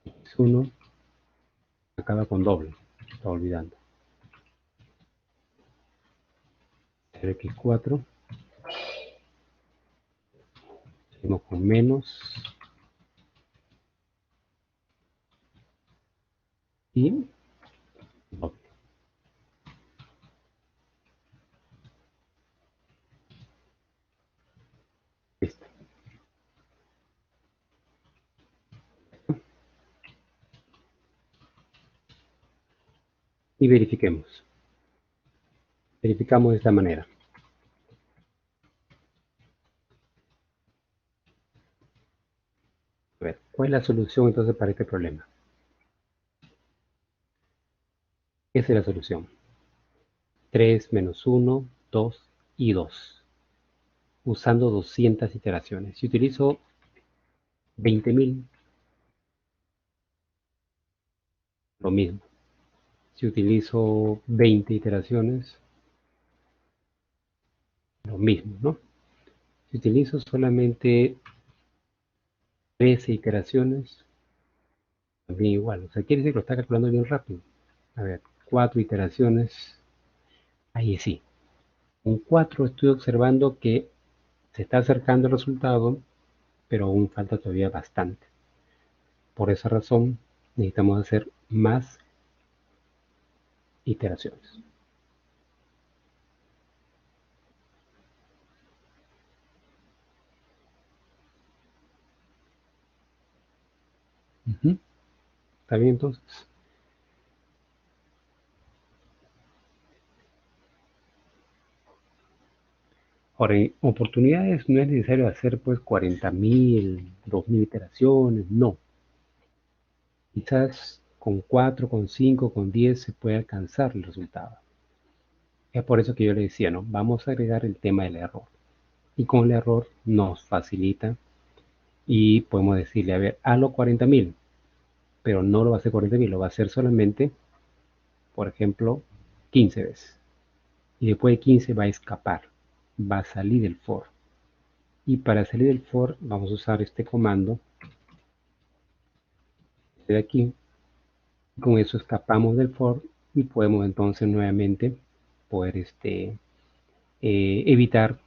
Speaker 1: x1 acaba con doble, estaba olvidando. 0x4, seguimos con menos y doble. Listo. Y verifiquemos. Verificamos de esta manera. A ver, ¿cuál es la solución entonces para este problema? Esa es la solución. 3 menos 1, 2 y 2. Usando 200 iteraciones. Si utilizo 20.000, lo mismo. Si utilizo 20 iteraciones, lo mismo, ¿no? Si utilizo solamente 13 iteraciones, también igual. O sea, quiere decir que lo está calculando bien rápido. A ver, 4 iteraciones. Ahí sí. Con 4 estoy observando que se está acercando el resultado, pero aún falta todavía bastante. Por esa razón, necesitamos hacer más iteraciones. ¿Está bien entonces? Ahora, en oportunidades no es necesario hacer pues 40.000, 2.000 iteraciones, no. Quizás con 4, con 5, con 10 se puede alcanzar el resultado. Es por eso que yo le decía, ¿no? Vamos a agregar el tema del error. Y con el error nos facilita y podemos decirle, a ver, hazlo 40.000, pero no lo va a hacer 40.000, lo va a hacer solamente, por ejemplo, 15 veces. Y después de 15 va a escapar, va a salir del for. Y para salir del for vamos a usar este comando de aquí. Con eso escapamos del for y podemos entonces nuevamente poder evitar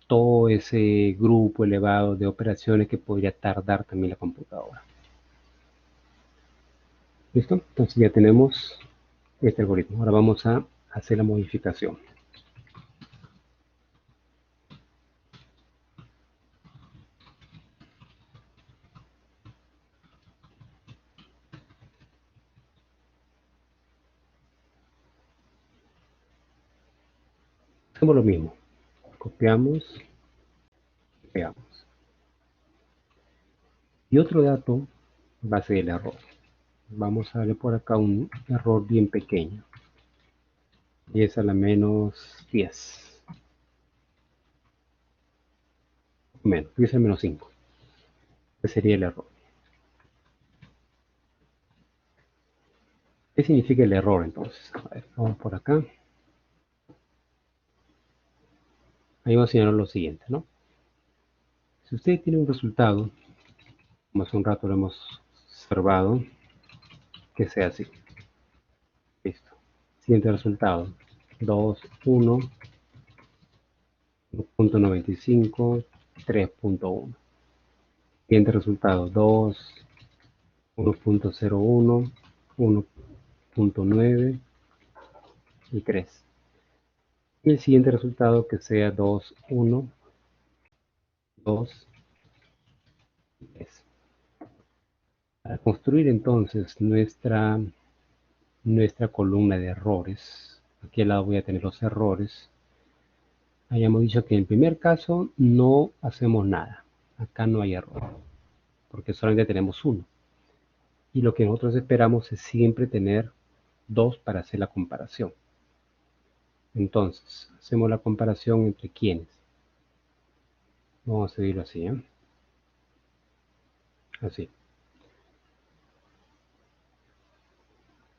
Speaker 1: todo ese grupo elevado de operaciones que podría tardar también la computadora. ¿Listo? Entonces ya tenemos este algoritmo. Ahora vamos a hacer la modificación. Hacemos lo mismo. Copiamos y pegamos. Y otro dato va a ser el error. Vamos a darle por acá un error bien pequeño. Y es a la menos 10. Menos, 10 a menos 5. Ese sería el error. ¿Qué significa el error entonces? A ver, vamos por acá. Ahí vamos a señalar lo siguiente, ¿no? Si usted tiene un resultado, como hace un rato lo hemos observado, que sea así. Listo. Siguiente resultado. 2, 1, 1.95, 3.1. Siguiente resultado. 2, 1.01, 1.9 y 3. Y el siguiente resultado que sea 2, 1, 2 y 3. Para construir entonces nuestra columna de errores, aquí al lado voy a tener los errores. Hayamos dicho que en el primer caso no hacemos nada. Acá no hay error, porque solamente tenemos uno. Y lo que nosotros esperamos es siempre tener 2 para hacer la comparación. Entonces, hacemos la comparación entre quiénes. Vamos a seguirlo así, ¿eh? Así.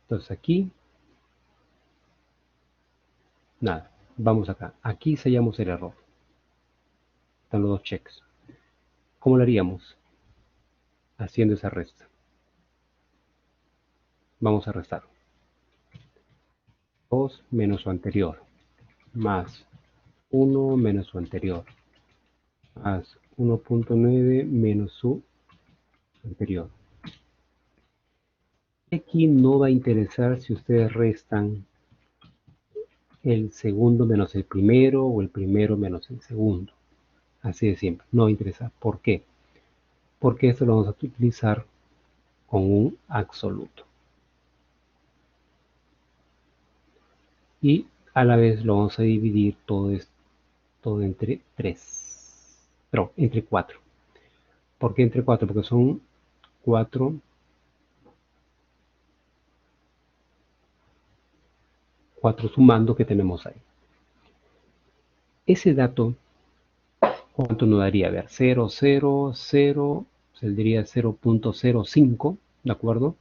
Speaker 1: Entonces aquí, nada. Vamos acá. Aquí sellamos el error. Están los 2 checks. ¿Cómo lo haríamos? Haciendo esa resta. Vamos a restar. 2 menos su anterior, más 1 menos su anterior, más 1.9 menos su anterior. Aquí no va a interesar si ustedes restan el segundo menos el primero o el primero menos el segundo. Así de siempre, no va a interesar. ¿Por qué? Porque esto lo vamos a utilizar con un absoluto. Y a la vez lo vamos a dividir todo entre 3. Pero entre 4. ¿Por qué entre 4? Porque son 4 sumando que tenemos ahí. Ese dato, ¿cuánto nos daría? A ver, 0, 0, 0, saldría 0.05, ¿de acuerdo?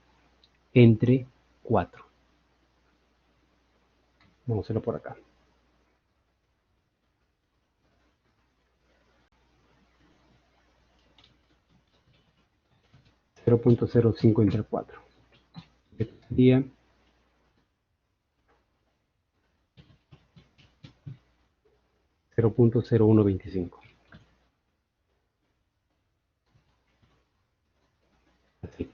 Speaker 1: Entre 4. Vamos a hacerlo por acá. 0.05 entre 4. Esto sería 0.0125. Así.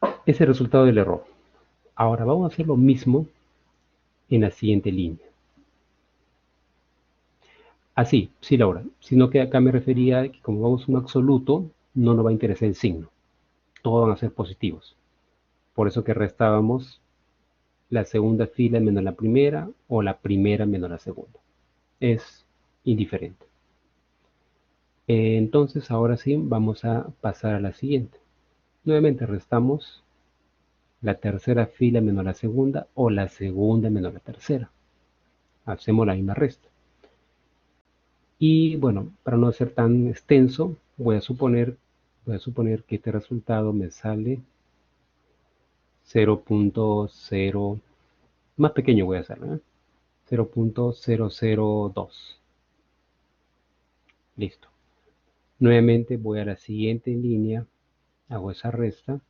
Speaker 1: Ese es el resultado del error. Ahora vamos a hacer lo mismo en la siguiente línea. Así, sí, Laura, sino que acá me refería a que como vamos a un absoluto, no nos va a interesar el signo. Todos van a ser positivos. Por eso que restábamos la segunda fila menos la primera o la primera menos la segunda. Es indiferente. Entonces, ahora sí, vamos a pasar a la siguiente. Nuevamente restamos la tercera fila menos la segunda o la segunda menos la tercera. Hacemos la misma resta. Y bueno, para no ser tan extenso, voy a suponer que este resultado me sale 0.0, más pequeño voy a hacerlo, 0.002. Listo. Nuevamente voy a la siguiente línea, hago esa resta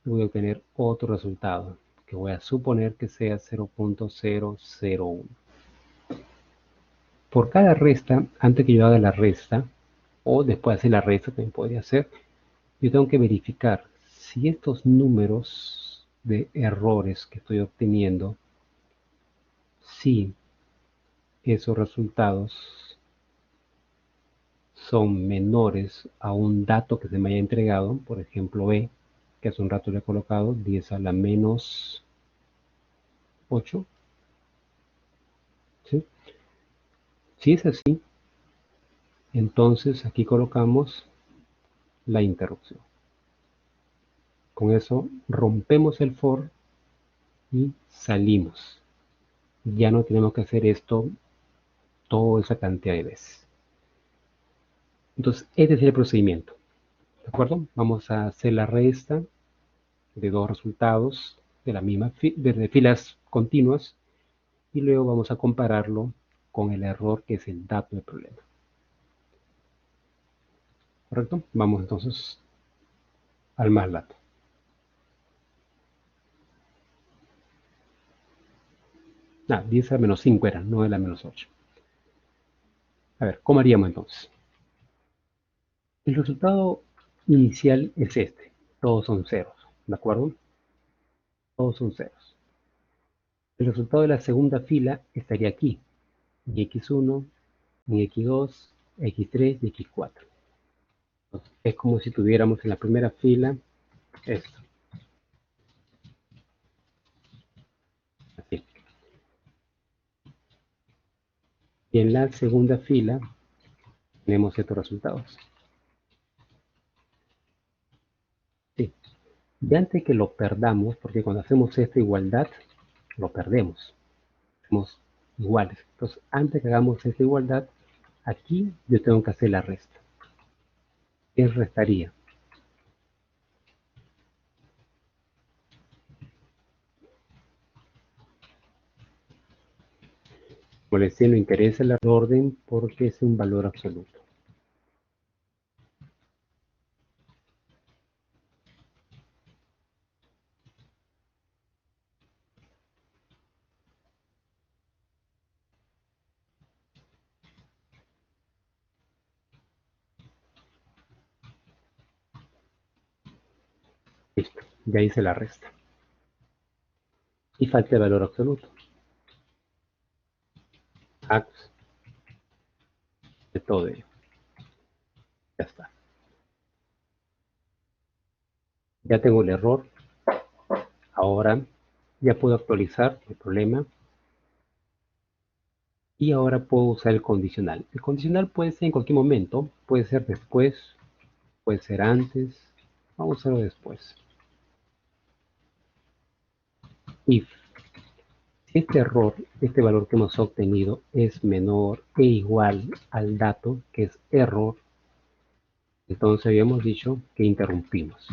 Speaker 1: y voy a obtener otro resultado que voy a suponer que sea 0.001. Por cada resta, antes que yo haga la resta, o después de hacer la resta también podría ser, yo tengo que verificar si estos números de errores que estoy obteniendo, si esos resultados son menores a un dato que se me haya entregado, por ejemplo B, que hace un rato le he colocado 10 a la menos 8, ¿sí? Si es así, entonces aquí colocamos la interrupción. Con eso rompemos el for y salimos. Ya no tenemos que hacer esto toda esa cantidad de veces. Entonces, este es el procedimiento. ¿De acuerdo? Vamos a hacer la resta de dos resultados de la misma de filas continuas y luego vamos a compararlo con el error que es el dato del problema. ¿Correcto? Vamos entonces al más dato. Ah, 10 a menos 5 era, no a la menos 8. A ver, ¿cómo haríamos entonces? El resultado inicial es este. Todos son ceros, ¿de acuerdo? Todos son ceros. El resultado de la segunda fila estaría aquí. Y x1, y x2, x3 y x4. Entonces, es como si tuviéramos en la primera fila esto. Así. Y en la segunda fila tenemos estos resultados. Sí. Y antes que lo perdamos, porque cuando hacemos esta igualdad, lo perdemos. Somos iguales. Entonces, antes que hagamos esta igualdad, aquí yo tengo que hacer la resta. ¿Qué restaría? Como les decía, no interesa el orden porque es un valor absoluto. Listo, ya hice la resta. Y falta el valor absoluto. Ax de todo ello. Ya está. Ya tengo el error. Ahora ya puedo actualizar el problema. Y ahora puedo usar el condicional. El condicional puede ser en cualquier momento. Puede ser después. Puede ser antes. Vamos a hacerlo después. If. Si este error, este valor que hemos obtenido es menor e igual al dato que es error, entonces habíamos dicho que interrumpimos.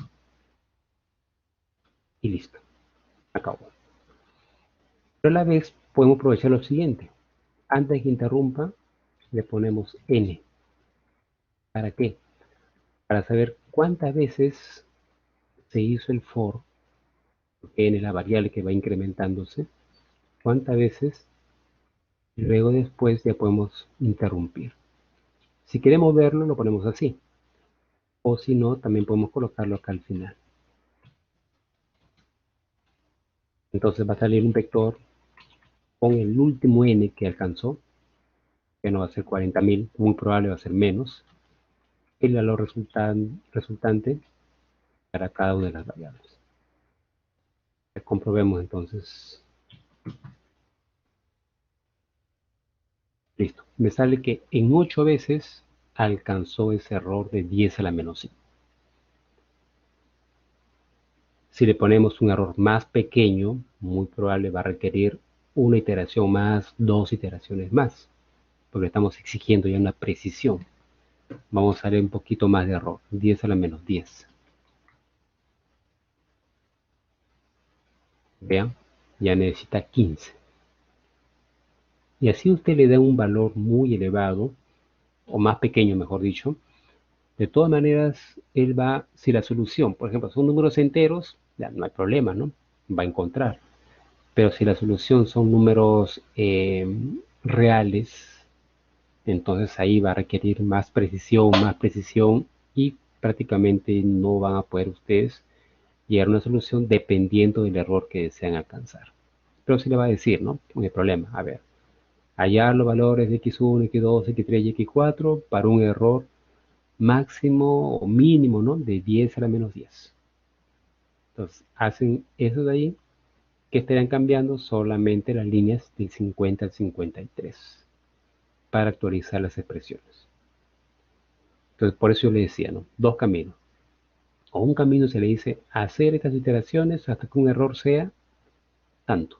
Speaker 1: Y listo. Acabó. Pero a la vez podemos aprovechar lo siguiente. Antes de que interrumpa, le ponemos n. ¿Para qué? para saber cuántas veces se hizo el for, porque n es la variable que va incrementándose, cuántas veces, y luego después ya podemos interrumpir. Si queremos verlo, lo ponemos así, o si no, también podemos colocarlo acá al final. Entonces va a salir un vector con el último n que alcanzó, que no va a ser 40.000, muy probable va a ser menos, el valor resultante para cada una de las variables. Comprobemos entonces. Listo. Me sale que en 8 veces alcanzó ese error de 10 a la menos 5. Si le ponemos un error más pequeño, muy probable va a requerir una iteración más, 2 iteraciones más, porque estamos exigiendo ya una precisión. Vamos a ver un poquito más de error, 10 a la menos 10. Vean, ya necesita 15. Y así usted le da un valor muy elevado, o más pequeño mejor dicho. De todas maneras, él va, si la solución, por ejemplo, son números enteros, ya no hay problema, ¿no? Va a encontrar. Pero si la solución son números reales, entonces ahí va a requerir más precisión y prácticamente no van a poder ustedes llegar a una solución dependiendo del error que desean alcanzar. Pero sí le va a decir, ¿no? No hay problema. A ver, hallar los valores de x1, x2, x3 y x4 para un error máximo o mínimo, ¿no? De 10 a la menos 10. Entonces, hacen eso de ahí, que estarían cambiando solamente las líneas del 50 al 53 para actualizar las expresiones. Entonces, por eso yo le decía, ¿no? Dos caminos. O un camino se le dice hacer estas iteraciones hasta que un error sea tanto.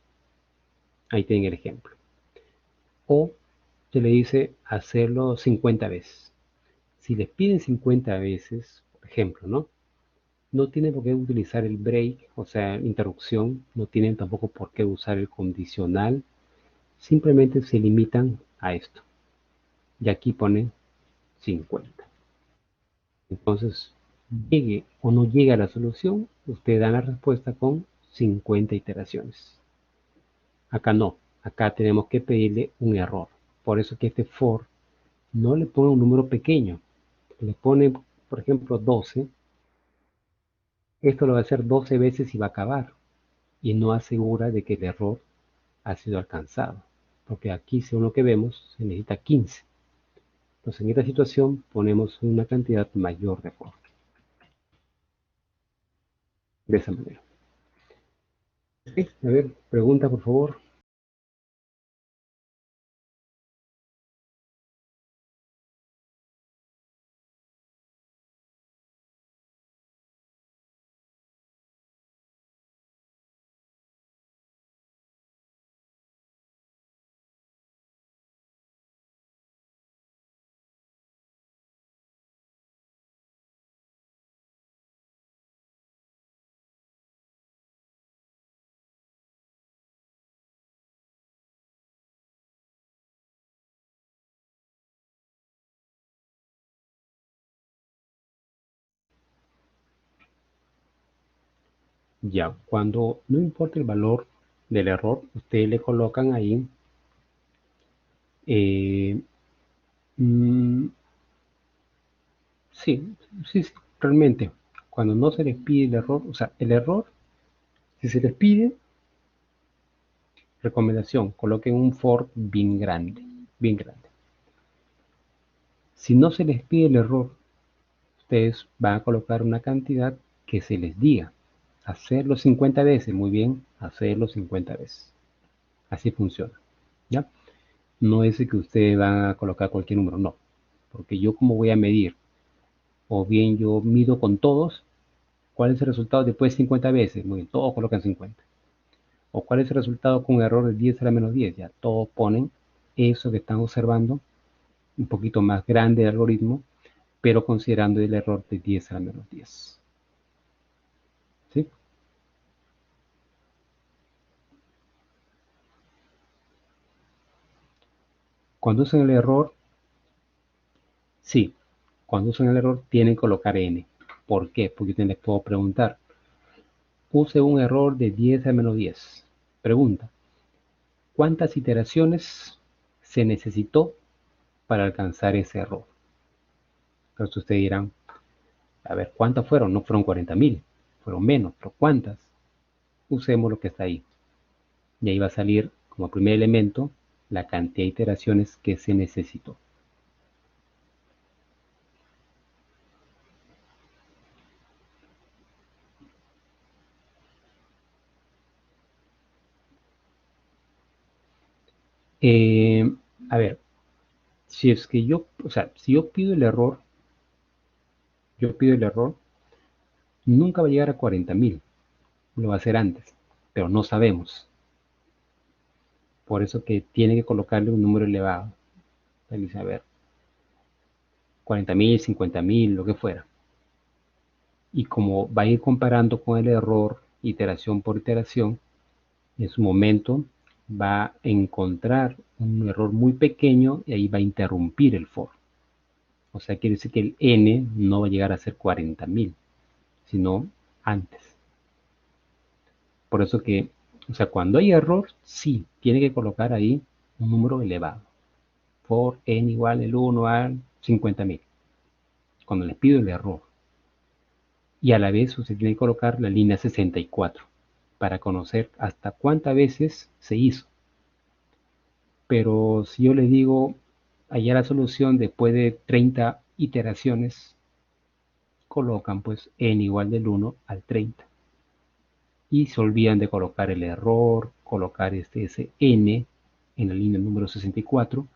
Speaker 1: Ahí tienen el ejemplo. O se le dice hacerlo 50 veces. Si les piden 50 veces, por ejemplo, ¿no? No tienen por qué utilizar el break, o sea, interrupción, no tienen tampoco por qué usar el condicional, simplemente se limitan a esto. Y aquí ponen 50. Entonces, llegue o no llegue a la solución, usted da la respuesta con 50 iteraciones. Acá no, acá tenemos que pedirle un error. Por eso que este for no le pone un número pequeño, le pone, por ejemplo, 12. Esto lo va a hacer 12 veces y va a acabar. Y no asegura de que el error ha sido alcanzado. Porque aquí, según lo que vemos, se necesita 15. Entonces, en esta situación ponemos una cantidad mayor de error. De esa manera. Sí, a ver, pregunta por favor. Ya, cuando no importa el valor del error, ustedes le colocan ahí eh, mm, sí, sí, sí, realmente, cuando no se les pide el error, o sea, el error, si se les pide, recomendación, coloquen un for bien grande, bien grande. Si no se les pide el error, ustedes van a colocar una cantidad que se les diga. Hacerlo 50 veces, muy bien, hacerlo 50 veces. Así funciona, ¿ya? No es que ustedes van a colocar cualquier número, no. Porque yo como voy a medir, o bien yo mido con todos, ¿cuál es el resultado después de 50 veces? Muy bien, todos colocan 50. ¿O cuál es el resultado con un error de 10 a la menos 10? Ya todos ponen eso que están observando, un poquito más grande el algoritmo, pero considerando el error de 10 a la menos 10. ¿Sí? Cuando usan el error, sí, cuando usan el error, tienen que colocar n. ¿Por qué? Porque yo les puedo preguntar. Use un error de 10 a menos 10. Pregunta. ¿Cuántas iteraciones se necesitó para alcanzar ese error? Entonces ustedes dirán, a ver, ¿cuántas fueron? No fueron 40.000, fueron menos, pero ¿cuántas? Usemos lo que está ahí. Y ahí va a salir como primer elemento la cantidad de iteraciones que se necesitó. A ver, si es que yo, o sea, si yo pido el error, nunca va a llegar a 40.000, lo va a hacer antes, pero no sabemos. Por eso que tiene que colocarle un número elevado. Dice, a ver, 40.000, 50.000, lo que fuera. Y como va a ir comparando con el error, iteración por iteración, en su momento va a encontrar un error muy pequeño y ahí va a interrumpir el for. O sea, quiere decir que el n no va a llegar a ser 40.000, sino antes. Por eso que, o sea, cuando hay error, sí, tiene que colocar ahí un número elevado. For n igual el 1 a 50.000. Cuando les pido el error. Y a la vez usted tiene que colocar la línea 64 para conocer hasta cuántas veces se hizo. Pero si yo le digo, allá la solución después de 30 iteraciones, colocan pues n igual del 1 al 30. Y se olvidan de colocar el error, colocar ese n en la línea número 64.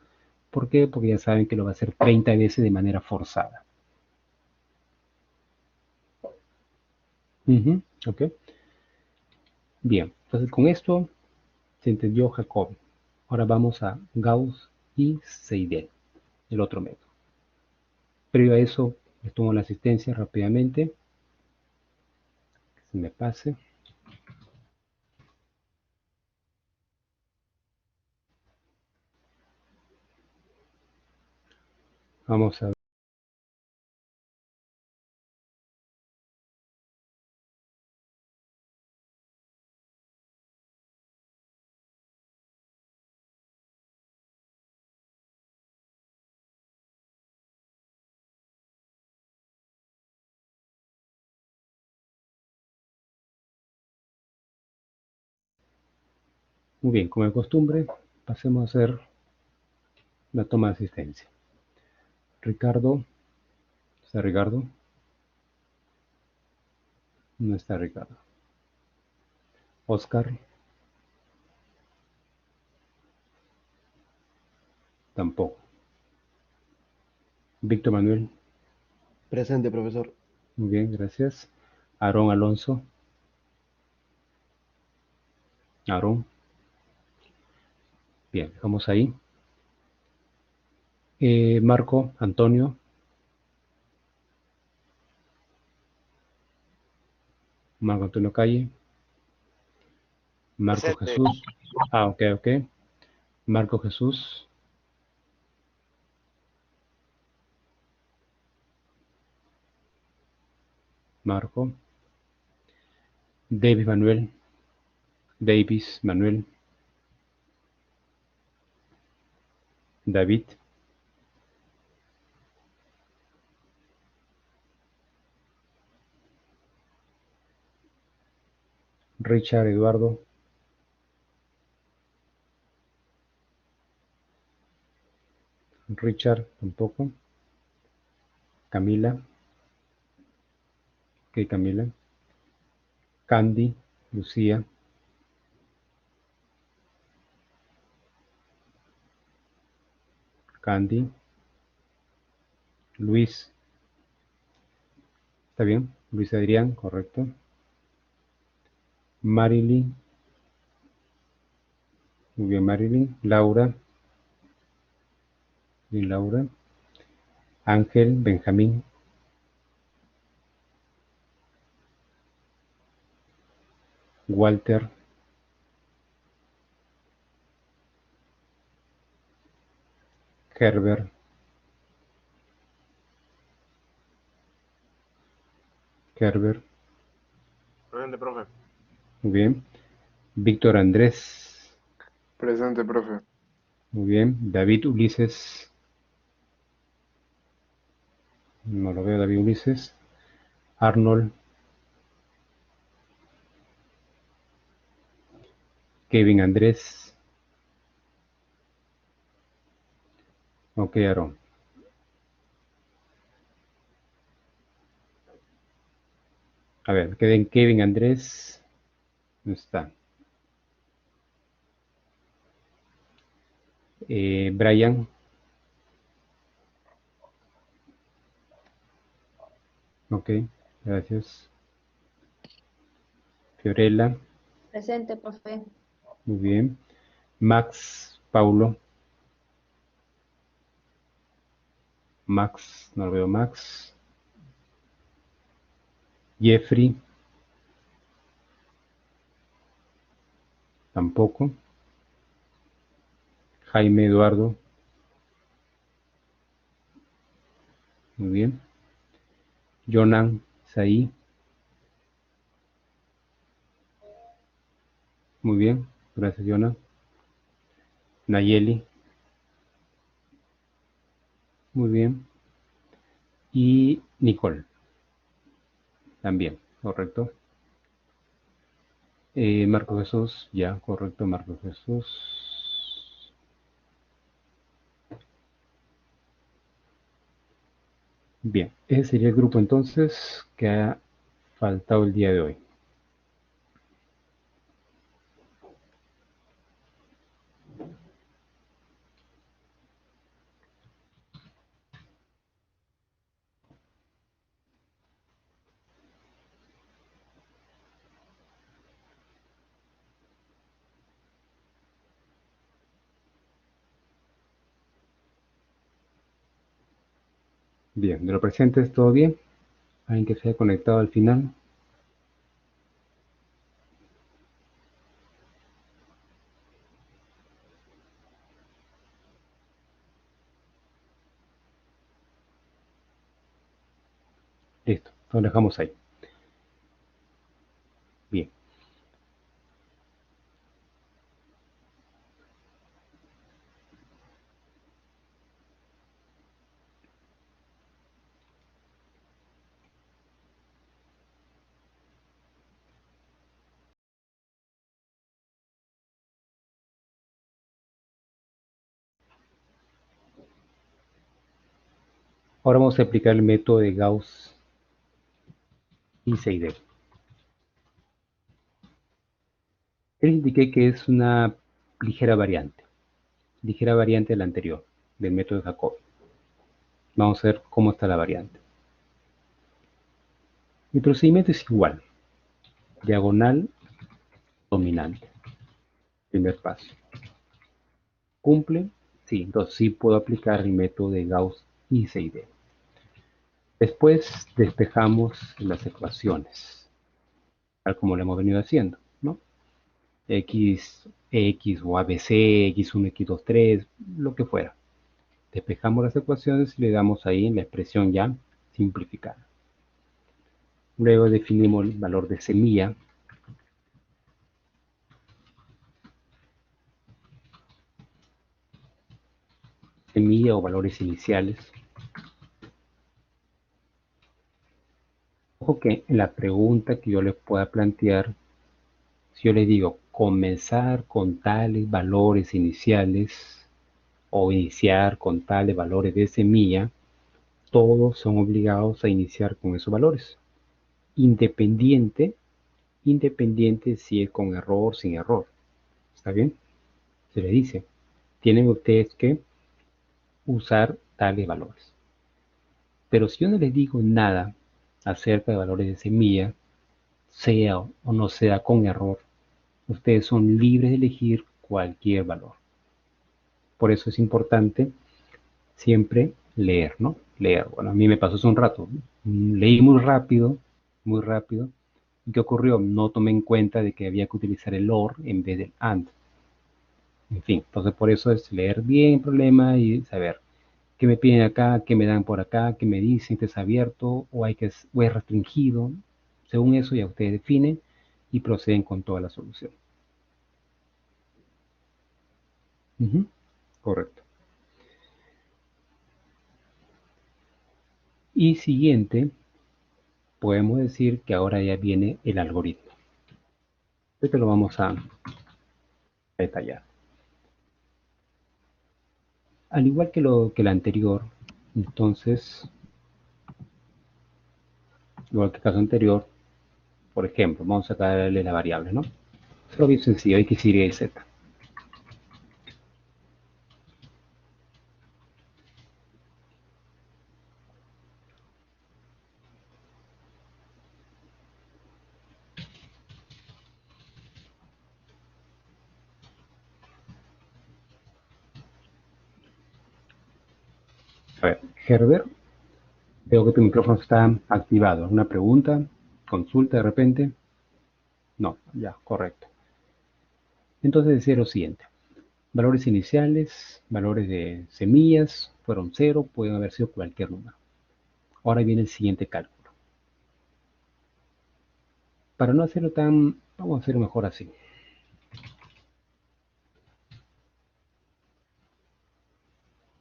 Speaker 1: ¿Por qué? Porque ya saben que lo va a hacer 30 veces de manera forzada. Ok. Bien, entonces con esto se entendió Jacobi. Ahora vamos a Gauss y Seidel, el otro método. Previo a eso, les tomo la asistencia rápidamente. Que se me pase. Vamos a ver. Muy bien, como de costumbre, pasemos a hacer la toma de asistencia. Ricardo, ¿está Ricardo? No está Ricardo. Oscar, tampoco. Víctor Manuel,
Speaker 5: Presente, profesor.
Speaker 1: muy bien, gracias. Aarón Alonso, Aarón, bien, dejamos ahí. Marco Antonio, Marco Antonio Calle, Marco
Speaker 6: Presente.
Speaker 1: Jesús, ok, Marco Jesús, Marco, Davis Manuel, Davis Manuel, David, Richard Eduardo, Richard tampoco, Camila, ok, Camila, Candy, Lucía, Candy, Luis, ¿está bien? Luis Adrián, correcto. Marilyn, muy bien, Marilyn. Laura, bien, Laura. Ángel, Benjamín. Walter, Herbert, Kerber,
Speaker 3: Presente, profe.
Speaker 1: muy bien. Víctor Andrés,
Speaker 6: Presente, profe.
Speaker 1: muy bien. David Ulises, no lo veo, David Ulises. Arnold, Kevin Andrés, ok, Aaron. A ver, Kevin Andrés, no está. Brian, ok, gracias. Fiorella,
Speaker 7: Presente, profe.
Speaker 1: muy bien. Max, Paulo, Max, no lo veo Max. Jeffrey, tampoco. Jaime Eduardo, muy bien. Jonan, Saí, muy bien, gracias Jonan. Nayeli, muy bien. Y Nicole, también, correcto. Marco Jesús, ya, correcto, Marco Jesús. Bien, ese sería el grupo entonces que ha faltado el día de hoy. Bien, de lo presentes, ¿todo bien? ¿Alguien que se haya conectado al final? Listo, lo dejamos ahí. Bien. Ahora vamos a aplicar el método de Gauss y Seidel. Les indiqué que es una ligera variante de la anterior, del método de Jacobi. Vamos a ver cómo está la variante. Mi procedimiento es igual. Diagonal, dominante. Primer paso. ¿Cumple? Sí, entonces sí puedo aplicar el método de Gauss y Seidel. Después despejamos las ecuaciones, tal como lo hemos venido haciendo, ¿no? X o ABC, X1, X2, 3, lo que fuera. Despejamos las ecuaciones y le damos ahí la expresión ya simplificada. Luego definimos el valor de semilla. Semilla o valores iniciales. Ojo que en la pregunta que yo les pueda plantear, si yo les digo comenzar con tales valores iniciales o iniciar con tales valores de semilla, todos son obligados a iniciar con esos valores. Independiente si es con error o sin error. ¿Está bien? Se le dice, tienen ustedes que usar tales valores. Pero si yo no les digo nada acerca de valores de semilla, sea o no sea con error, ustedes son libres de elegir cualquier valor. Por eso es importante siempre leer, ¿no? Leer. Bueno, a mí me pasó hace un rato. Leí muy rápido, muy rápido. ¿Qué ocurrió? No tomé en cuenta de que había que utilizar el OR en vez del AND. En fin, entonces por eso es leer bien el problema y saber qué me piden acá, qué me dan por acá, qué me dicen que es abierto o es restringido. Según eso ya ustedes definen y proceden con toda la solución. Correcto. Y siguiente, podemos decir que ahora ya viene el algoritmo. Esto lo vamos a detallar. Al igual que el anterior, entonces, igual que el caso anterior, por ejemplo, vamos a sacarle la variable, ¿no? Es lo bien sencillo, x, y, y, z. A ver, Herbert, veo que tu micrófono está activado. ¿Una pregunta? ¿Consulta de repente? No, ya, correcto. Entonces decía lo siguiente. Valores iniciales, valores de semillas, fueron 0, pueden haber sido cualquier número. Ahora viene el siguiente cálculo. Para no hacerlo tan, vamos a hacerlo mejor así.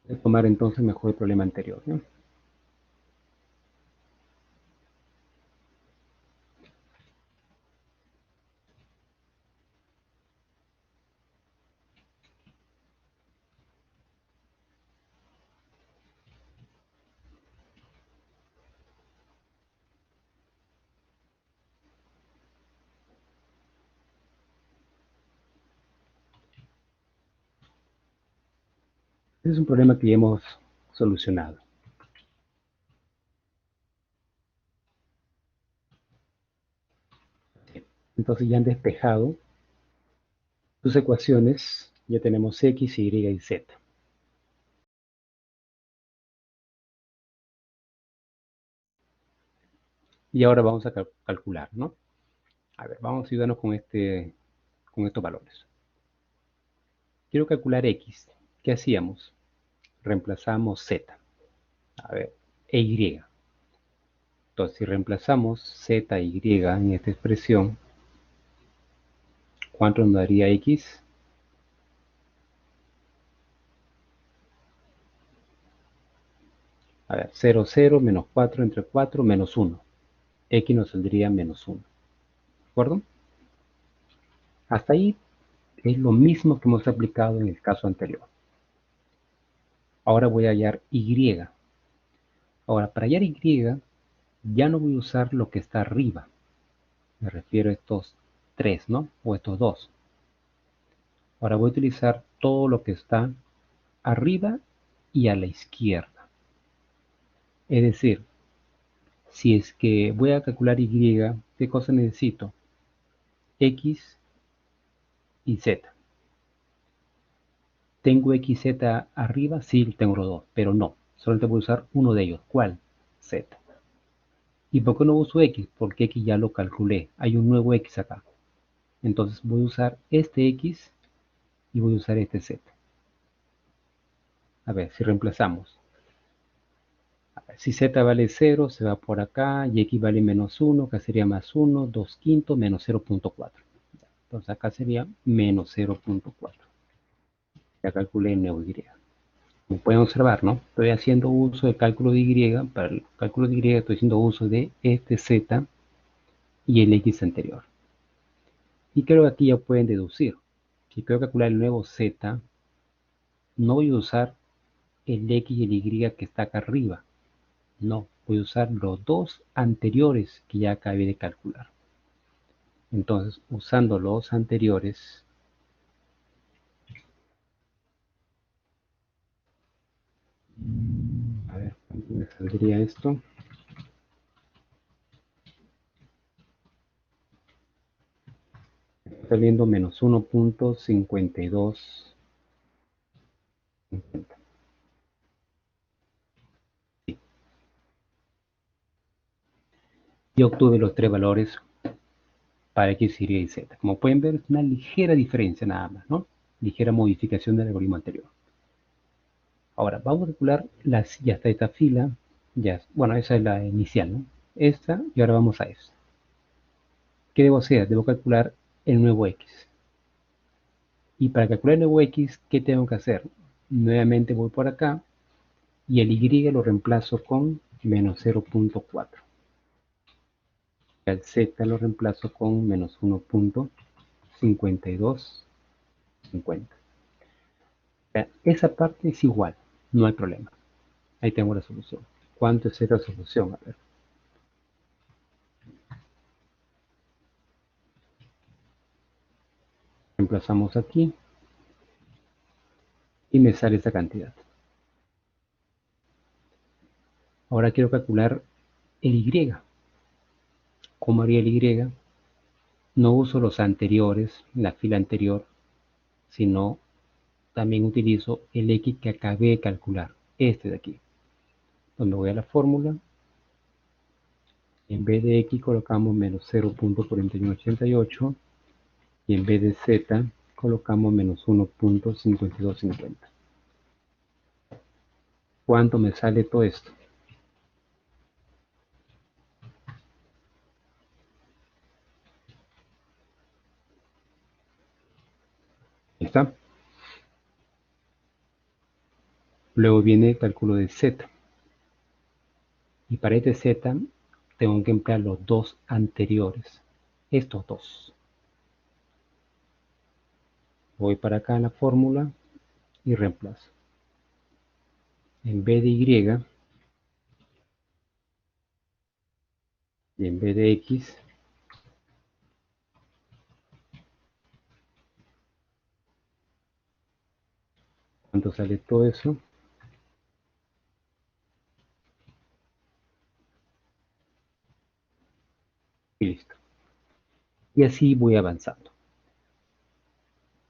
Speaker 1: Voy a tomar entonces mejor el problema anterior, ¿no? Este es un problema que ya hemos solucionado. Entonces ya han despejado sus ecuaciones, ya tenemos x, y y z. Y ahora vamos a calcular, ¿no? A ver, vamos a ayudarnos con estos valores. Quiero calcular x. ¿Qué hacíamos? Reemplazamos z. A ver, e y. Entonces, si reemplazamos z, y en esta expresión, ¿cuánto nos daría x? A ver, 0, 0, menos 4 entre 4, menos 1. X nos saldría menos 1. ¿De acuerdo? Hasta ahí es lo mismo que hemos aplicado en el caso anterior. Ahora voy a hallar y. Ahora, para hallar y, ya no voy a usar lo que está arriba. Me refiero a estos 3, ¿no? O estos 2. Ahora voy a utilizar todo lo que está arriba y a la izquierda. Es decir, si es que voy a calcular y, ¿qué cosa necesito? X y z. ¿Tengo x y z arriba? Sí, tengo los dos, pero no. Solamente voy a usar uno de ellos. ¿Cuál? Z. ¿Y por qué no uso x? Porque x ya lo calculé. Hay un nuevo x acá. Entonces voy a usar este x y voy a usar este z. A ver, si reemplazamos. A ver, si z vale 0, se va por acá, y x vale menos 1, acá sería más 1, 2 quintos, menos 0.4. Entonces acá sería menos 0.4. Ya calculé el nuevo y. Como pueden observar, ¿no? Estoy haciendo uso del cálculo de y. Para el cálculo de y estoy haciendo uso de este z y el x anterior. Y creo que aquí ya pueden deducir. Si quiero calcular el nuevo z, no voy a usar el x y el y que está acá arriba. No, voy a usar los dos anteriores que ya acabé de calcular. Entonces, usando los anteriores, a ver, ¿cuánto me saldría esto? Está saliendo menos 1.52. Y obtuve los tres valores para x, y z. Como pueden ver, es una ligera diferencia nada más, ¿no? Ligera modificación del algoritmo anterior. Ahora, vamos a calcular ya está esta fila. Ya, bueno, esa es la inicial, ¿no? Esta, y ahora vamos a esta. ¿Qué debo hacer? Debo calcular el nuevo x. Y para calcular el nuevo x, ¿qué tengo que hacer? Nuevamente voy por acá y el y lo reemplazo con menos 0.4. El z lo reemplazo con menos 1.5250. Esa parte es igual, no hay problema. Ahí tengo la solución. ¿Cuánto es esta solución? A ver. Reemplazamos aquí y me sale esa cantidad. Ahora quiero calcular el y. ¿Cómo haría el y? No uso los anteriores, la fila anterior, sino también utilizo el x que acabé de calcular, este de aquí. Cuando voy a la fórmula, en vez de x colocamos menos 0.4188 y en vez de z colocamos menos 1.5250. ¿Cuánto me sale todo esto? Ahí está. Luego viene el cálculo de z. Y para este z tengo que emplear los dos anteriores. Estos dos. Voy para acá en la fórmula y reemplazo. En vez de y y en vez de x, ¿cuánto sale todo eso? Y listo. Y así voy avanzando.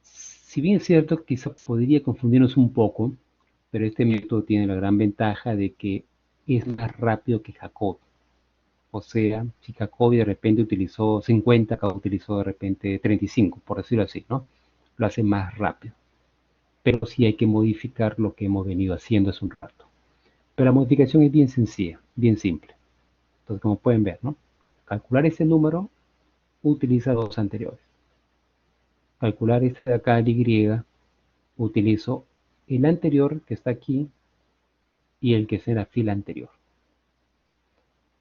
Speaker 1: Si bien es cierto, quizá podría confundirnos un poco, pero este método tiene la gran ventaja de que es más rápido que Jacobi. O sea, si Jacobi de repente utilizó 50, acá utilizó de repente 35, por decirlo así, ¿no? Lo hace más rápido. Pero sí hay que modificar lo que hemos venido haciendo hace un rato. Pero la modificación es bien sencilla, bien simple. Entonces, como pueden ver, ¿no? Calcular ese número utiliza dos anteriores. Calcular este de acá, el y, utilizo el anterior que está aquí y el que es en la fila anterior.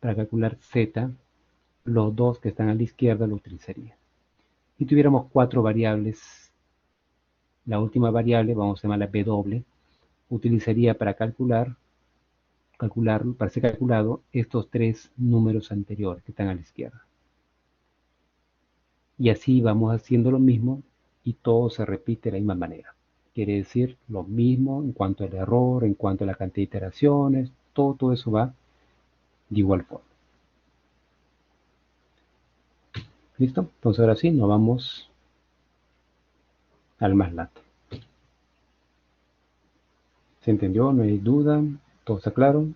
Speaker 1: Para calcular z, los dos que están a la izquierda lo utilizaría. Si tuviéramos cuatro variables, la última variable, vamos a llamarla w, utilizaría para para ser calculado estos tres números anteriores que están a la izquierda. Y así vamos haciendo lo mismo y todo se repite de la misma manera. Quiere decir lo mismo en cuanto al error, en cuanto a la cantidad de iteraciones, todo eso va de igual forma. ¿Listo? Entonces ahora sí, nos vamos al más lato. ¿Se entendió? ¿No hay duda? ¿Todo está claro?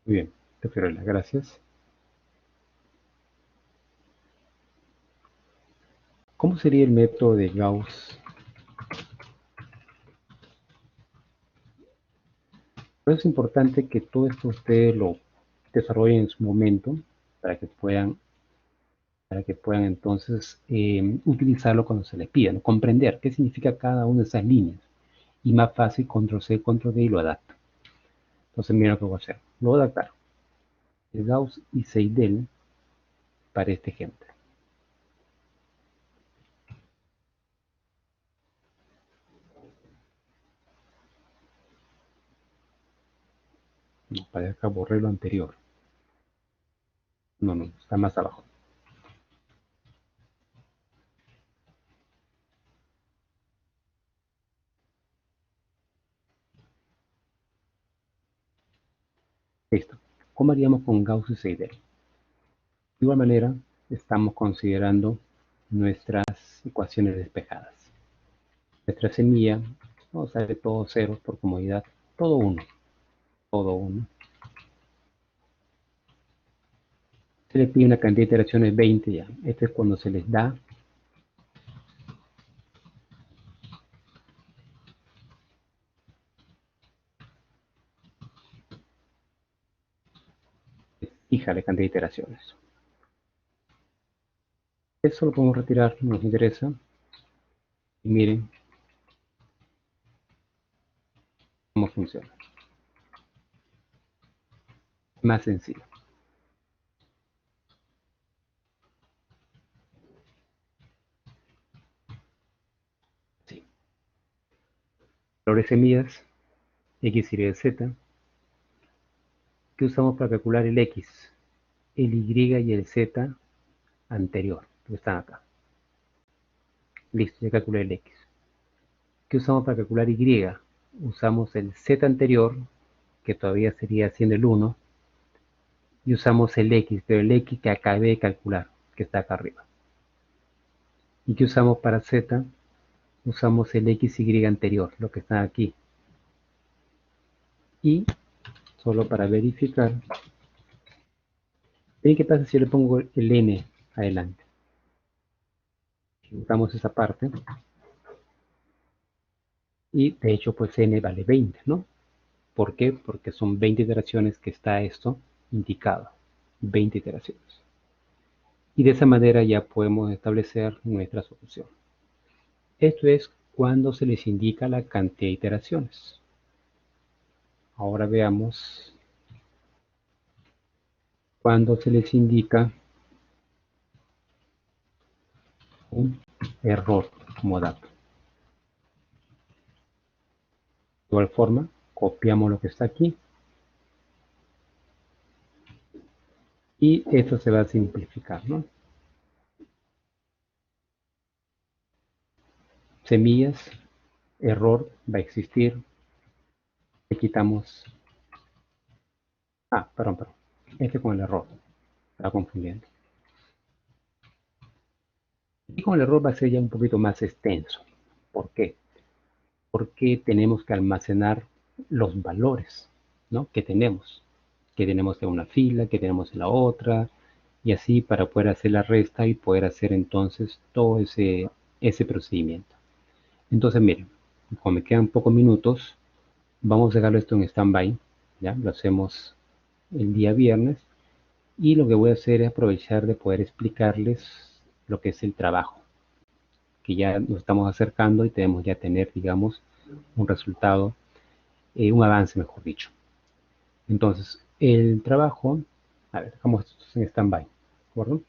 Speaker 1: Muy bien, prefiero las gracias. ¿Cómo sería el método de Gauss? Por eso es importante que todo esto ustedes lo desarrollen en su momento para que puedan entonces utilizarlo cuando se les pida, ¿no? Comprender qué significa cada una de esas líneas. Y más fácil, control C, control V y lo adapto. Entonces mira lo que voy a hacer. Lo voy a adaptar. El Gauss y Seidel para este ejemplo. No, para acá borré lo anterior. No, está más abajo. Listo. ¿Cómo haríamos con Gauss y Seidel? De igual manera, estamos considerando nuestras ecuaciones despejadas. Nuestra semilla, vamos a ver todo ceros por comodidad, todo uno, todo uno. Se les pide una cantidad de iteraciones 20 ya. Esto es cuando se les da fija la cantidad de iteraciones. Eso lo podemos retirar, no nos interesa. Y miren cómo funciona. Más sencillo. Sí. Valores de semillas, X, Y, Z. ¿Qué usamos para calcular el X? El Y y el Z anterior, que están acá. Listo, ya calculé el X. ¿Qué usamos para calcular Y? Usamos el Z anterior, que todavía sería siendo el 1, y usamos el X, pero el X que acabé de calcular, que está acá arriba. ¿Y qué usamos para Z? Usamos el XY anterior, lo que está aquí. Y, solo para verificar, ¿ven qué pasa si yo le pongo el N adelante? Usamos esa parte. Y de hecho, pues N vale 20, ¿no? ¿Por qué? Porque son 20 iteraciones que está esto indicado. 20 iteraciones. Y de esa manera ya podemos establecer nuestra solución. Esto es cuando se les indica la cantidad de iteraciones. Ahora veamos cuando se les indica un error como dato. De igual forma, copiamos lo que está aquí. Y esto se va a simplificar, ¿no? Semillas, error va a existir. Le quitamos. Perdón. Este con el error. Está confundiendo. Y con el error va a ser ya un poquito más extenso. ¿Por qué? Porque tenemos que almacenar los valores, ¿no? que tenemos en una fila, que tenemos en la otra, y así para poder hacer la resta y poder hacer entonces todo ese procedimiento. Entonces, miren, como me quedan pocos minutos, vamos a dejarlo esto en stand-by, ¿ya? Lo hacemos el día viernes, y lo que voy a hacer es aprovechar de poder explicarles lo que es el trabajo, que ya nos estamos acercando y tenemos ya tener, digamos, un resultado, un avance, mejor dicho. Entonces, el trabajo, a ver, dejamos esto en stand-by, ¿de acuerdo?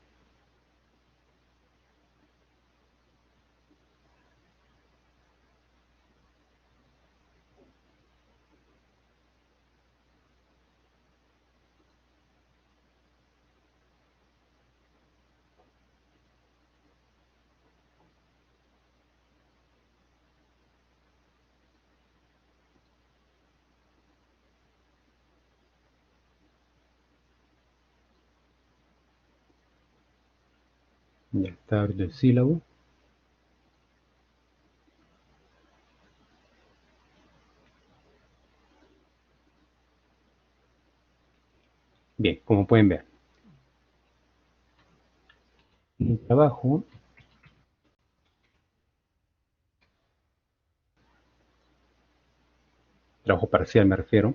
Speaker 1: Ya está abierto el sílabo. Bien, como pueden ver, el trabajo parcial me refiero,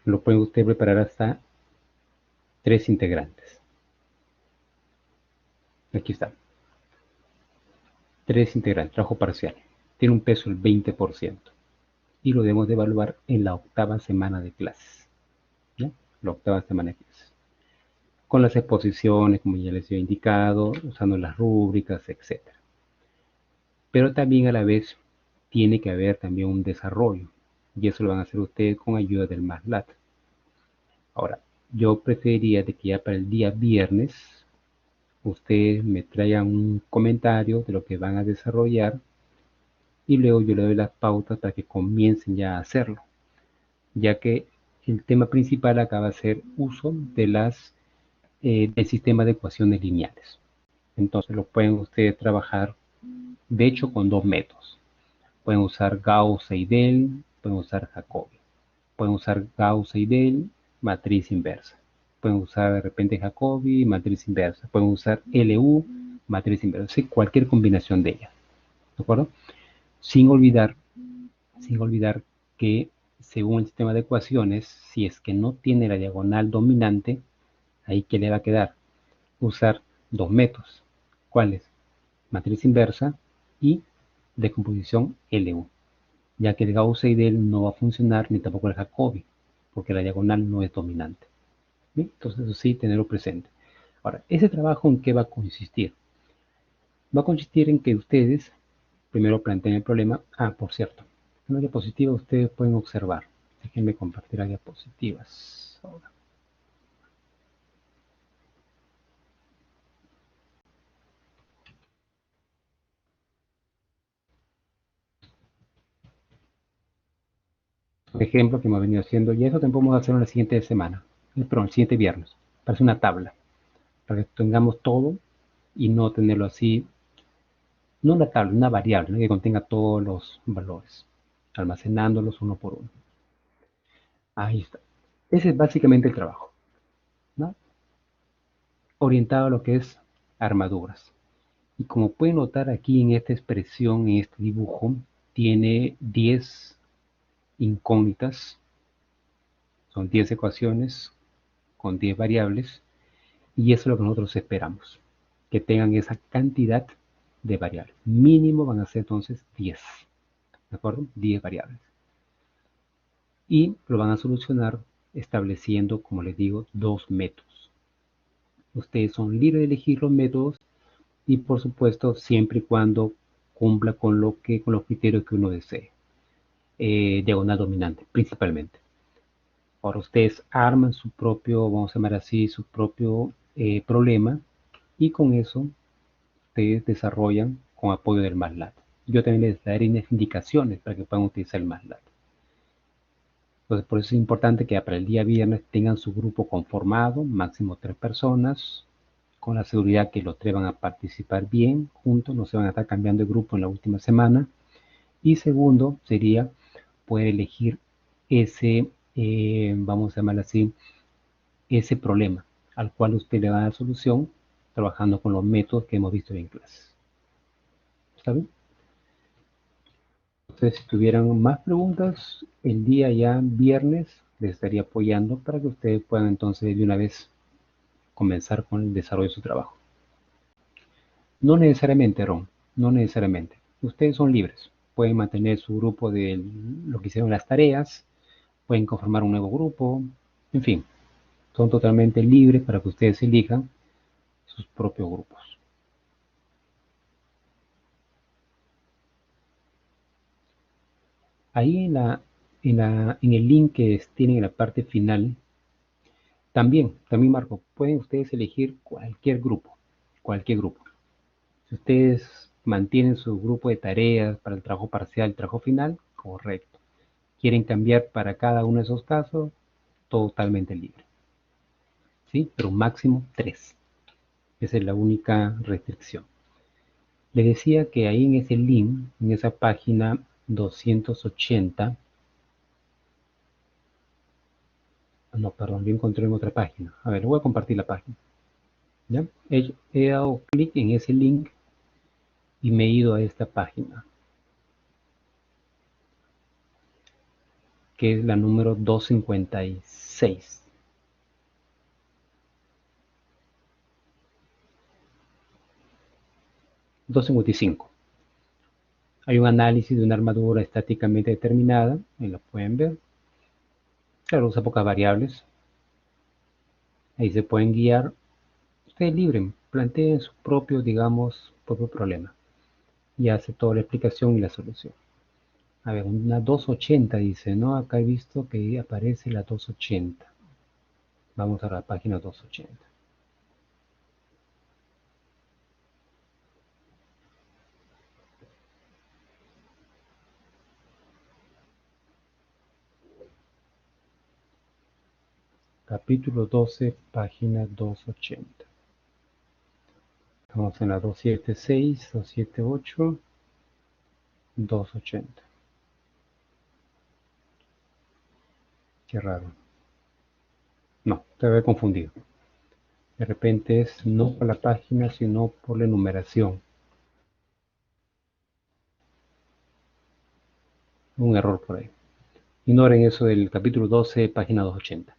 Speaker 1: lo puede usted preparar hasta 3 integrantes. Aquí está. 3 integrantes, trabajo parcial. Tiene un peso del 20%. Y lo debemos de evaluar en la 8ª semana de clases. ¿Ya? La 8ª semana de clases. Con las exposiciones, como ya les he indicado, usando las rúbricas, etc. Pero también a la vez tiene que haber también un desarrollo. Y eso lo van a hacer ustedes con ayuda del MATLAB. Ahora, yo preferiría de que ya para el día viernes ustedes me traigan un comentario de lo que van a desarrollar y luego yo le doy las pautas para que comiencen ya a hacerlo, ya que el tema principal acá va a ser uso de del sistema de ecuaciones lineales. Entonces lo pueden ustedes trabajar, de hecho, con 2 métodos. Pueden usar Gauss-Seidel, pueden usar Jacobi. Pueden usar Gauss-Seidel, matriz inversa. Pueden usar de repente Jacobi, matriz inversa. Pueden usar LU, matriz inversa. Sí, cualquier combinación de ellas. ¿De acuerdo? Sin olvidar que según el sistema de ecuaciones, si es que no tiene la diagonal dominante, ahí ¿qué le va a quedar? Usar dos métodos. ¿Cuáles? Matriz inversa y decomposición LU, ya que el Gauss-Seidel no va a funcionar ni tampoco el Jacobi, porque la diagonal no es dominante. ¿Bien? Entonces eso sí, tenerlo presente. Ahora, ¿ese trabajo en qué va a consistir? Va a consistir en que ustedes primero planteen el problema. Ah, por cierto, en la diapositiva ustedes pueden observar. Déjenme compartir las diapositivas. Ahora. Por ejemplo, que hemos venido haciendo, y eso también podemos hacer en la siguiente semana, perdón, el siguiente viernes. Parece una tabla, para que tengamos todo y no tenerlo así, no una tabla, una variable, ¿no? Que contenga todos los valores, almacenándolos uno por uno. Ahí está. Ese es básicamente el trabajo, ¿no? Orientado a lo que es armaduras. Y como pueden notar aquí en esta expresión, en este dibujo, tiene 10 incógnitas, son 10 ecuaciones con 10 variables, y eso es lo que nosotros esperamos, que tengan esa cantidad de variables. Mínimo van a ser entonces 10, ¿de acuerdo? 10 variables. Y lo van a solucionar estableciendo, como les digo, dos métodos. Ustedes son libres de elegir los métodos y por supuesto siempre y cuando cumpla con los criterios que uno desee. Diagonal dominante, principalmente. Ahora ustedes arman su propio, vamos a llamar así, su propio problema y con eso ustedes desarrollan con apoyo del MATLAB. Yo también les daré indicaciones para que puedan utilizar el MATLAB. Entonces, por eso es importante que para el día viernes tengan su grupo conformado, máximo 3 personas, con la seguridad que los 3 van a participar bien juntos, no se van a estar cambiando de grupo en la última semana. Y segundo sería poder elegir ese, vamos a llamarlo así, ese problema al cual usted le va a dar solución trabajando con los métodos que hemos visto en clases. ¿Está bien? Entonces, si tuvieran más preguntas, el día ya viernes les estaría apoyando para que ustedes puedan entonces de una vez comenzar con el desarrollo de su trabajo. No necesariamente, Ron, no necesariamente. Ustedes son libres. Pueden mantener su grupo de lo que hicieron las tareas, pueden conformar un nuevo grupo, en fin, son totalmente libres para que ustedes elijan sus propios grupos. Ahí en el link que tienen en la parte final, también Marco, pueden ustedes elegir cualquier grupo, cualquier grupo. Si ustedes mantienen su grupo de tareas para el trabajo parcial, trabajo final, correcto. Quieren cambiar para cada uno de esos casos, totalmente libre. ¿Sí? Pero máximo 3. Esa es la única restricción. Les decía que ahí en ese link, en esa página 280, no, perdón, yo encontré en otra página. A ver, voy a compartir la página. ¿Ya? He dado clic en ese link y me he ido a esta página, que es la número 256. Hay un análisis de una armadura estáticamente determinada, ahí lo pueden ver. Claro, usa pocas variables. Ahí se pueden guiar. Ustedes libres, planteen su propio, digamos, propio problema. Y hace toda la explicación y la solución. A ver, una 280 dice, ¿no? Acá he visto que aparece la 280. Vamos a la página 280. Capítulo 12, página 280. Estamos en la 276, 278, 280. Qué raro. No, te había confundido. De repente es no por la página, sino por la numeración. Un error por ahí. Ignoren eso del capítulo 12, página 280.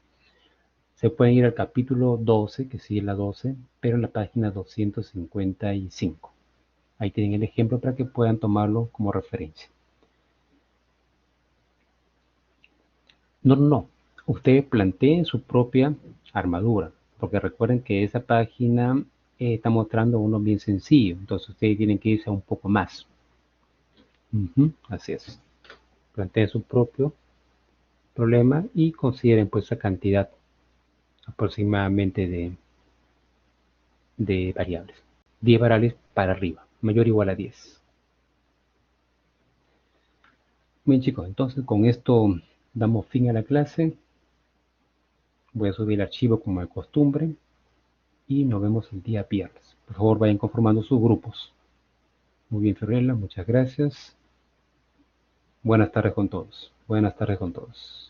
Speaker 1: Se pueden ir al capítulo 12, que sigue la 12, pero en la página 255. Ahí tienen el ejemplo para que puedan tomarlo como referencia. No. Ustedes planteen su propia armadura, porque recuerden que esa página está mostrando uno bien sencillo, entonces ustedes tienen que irse a un poco más. Así es. Planteen su propio problema y consideren pues esa cantidad aproximadamente de variables. 10 variables para arriba, mayor o igual a 10. Bien chicos, entonces con esto damos fin a la clase. Voy a subir el archivo como de costumbre y nos vemos el día viernes. Por favor vayan conformando sus grupos. Muy bien Fiorella, muchas gracias. Buenas tardes con todos. Buenas tardes con todos.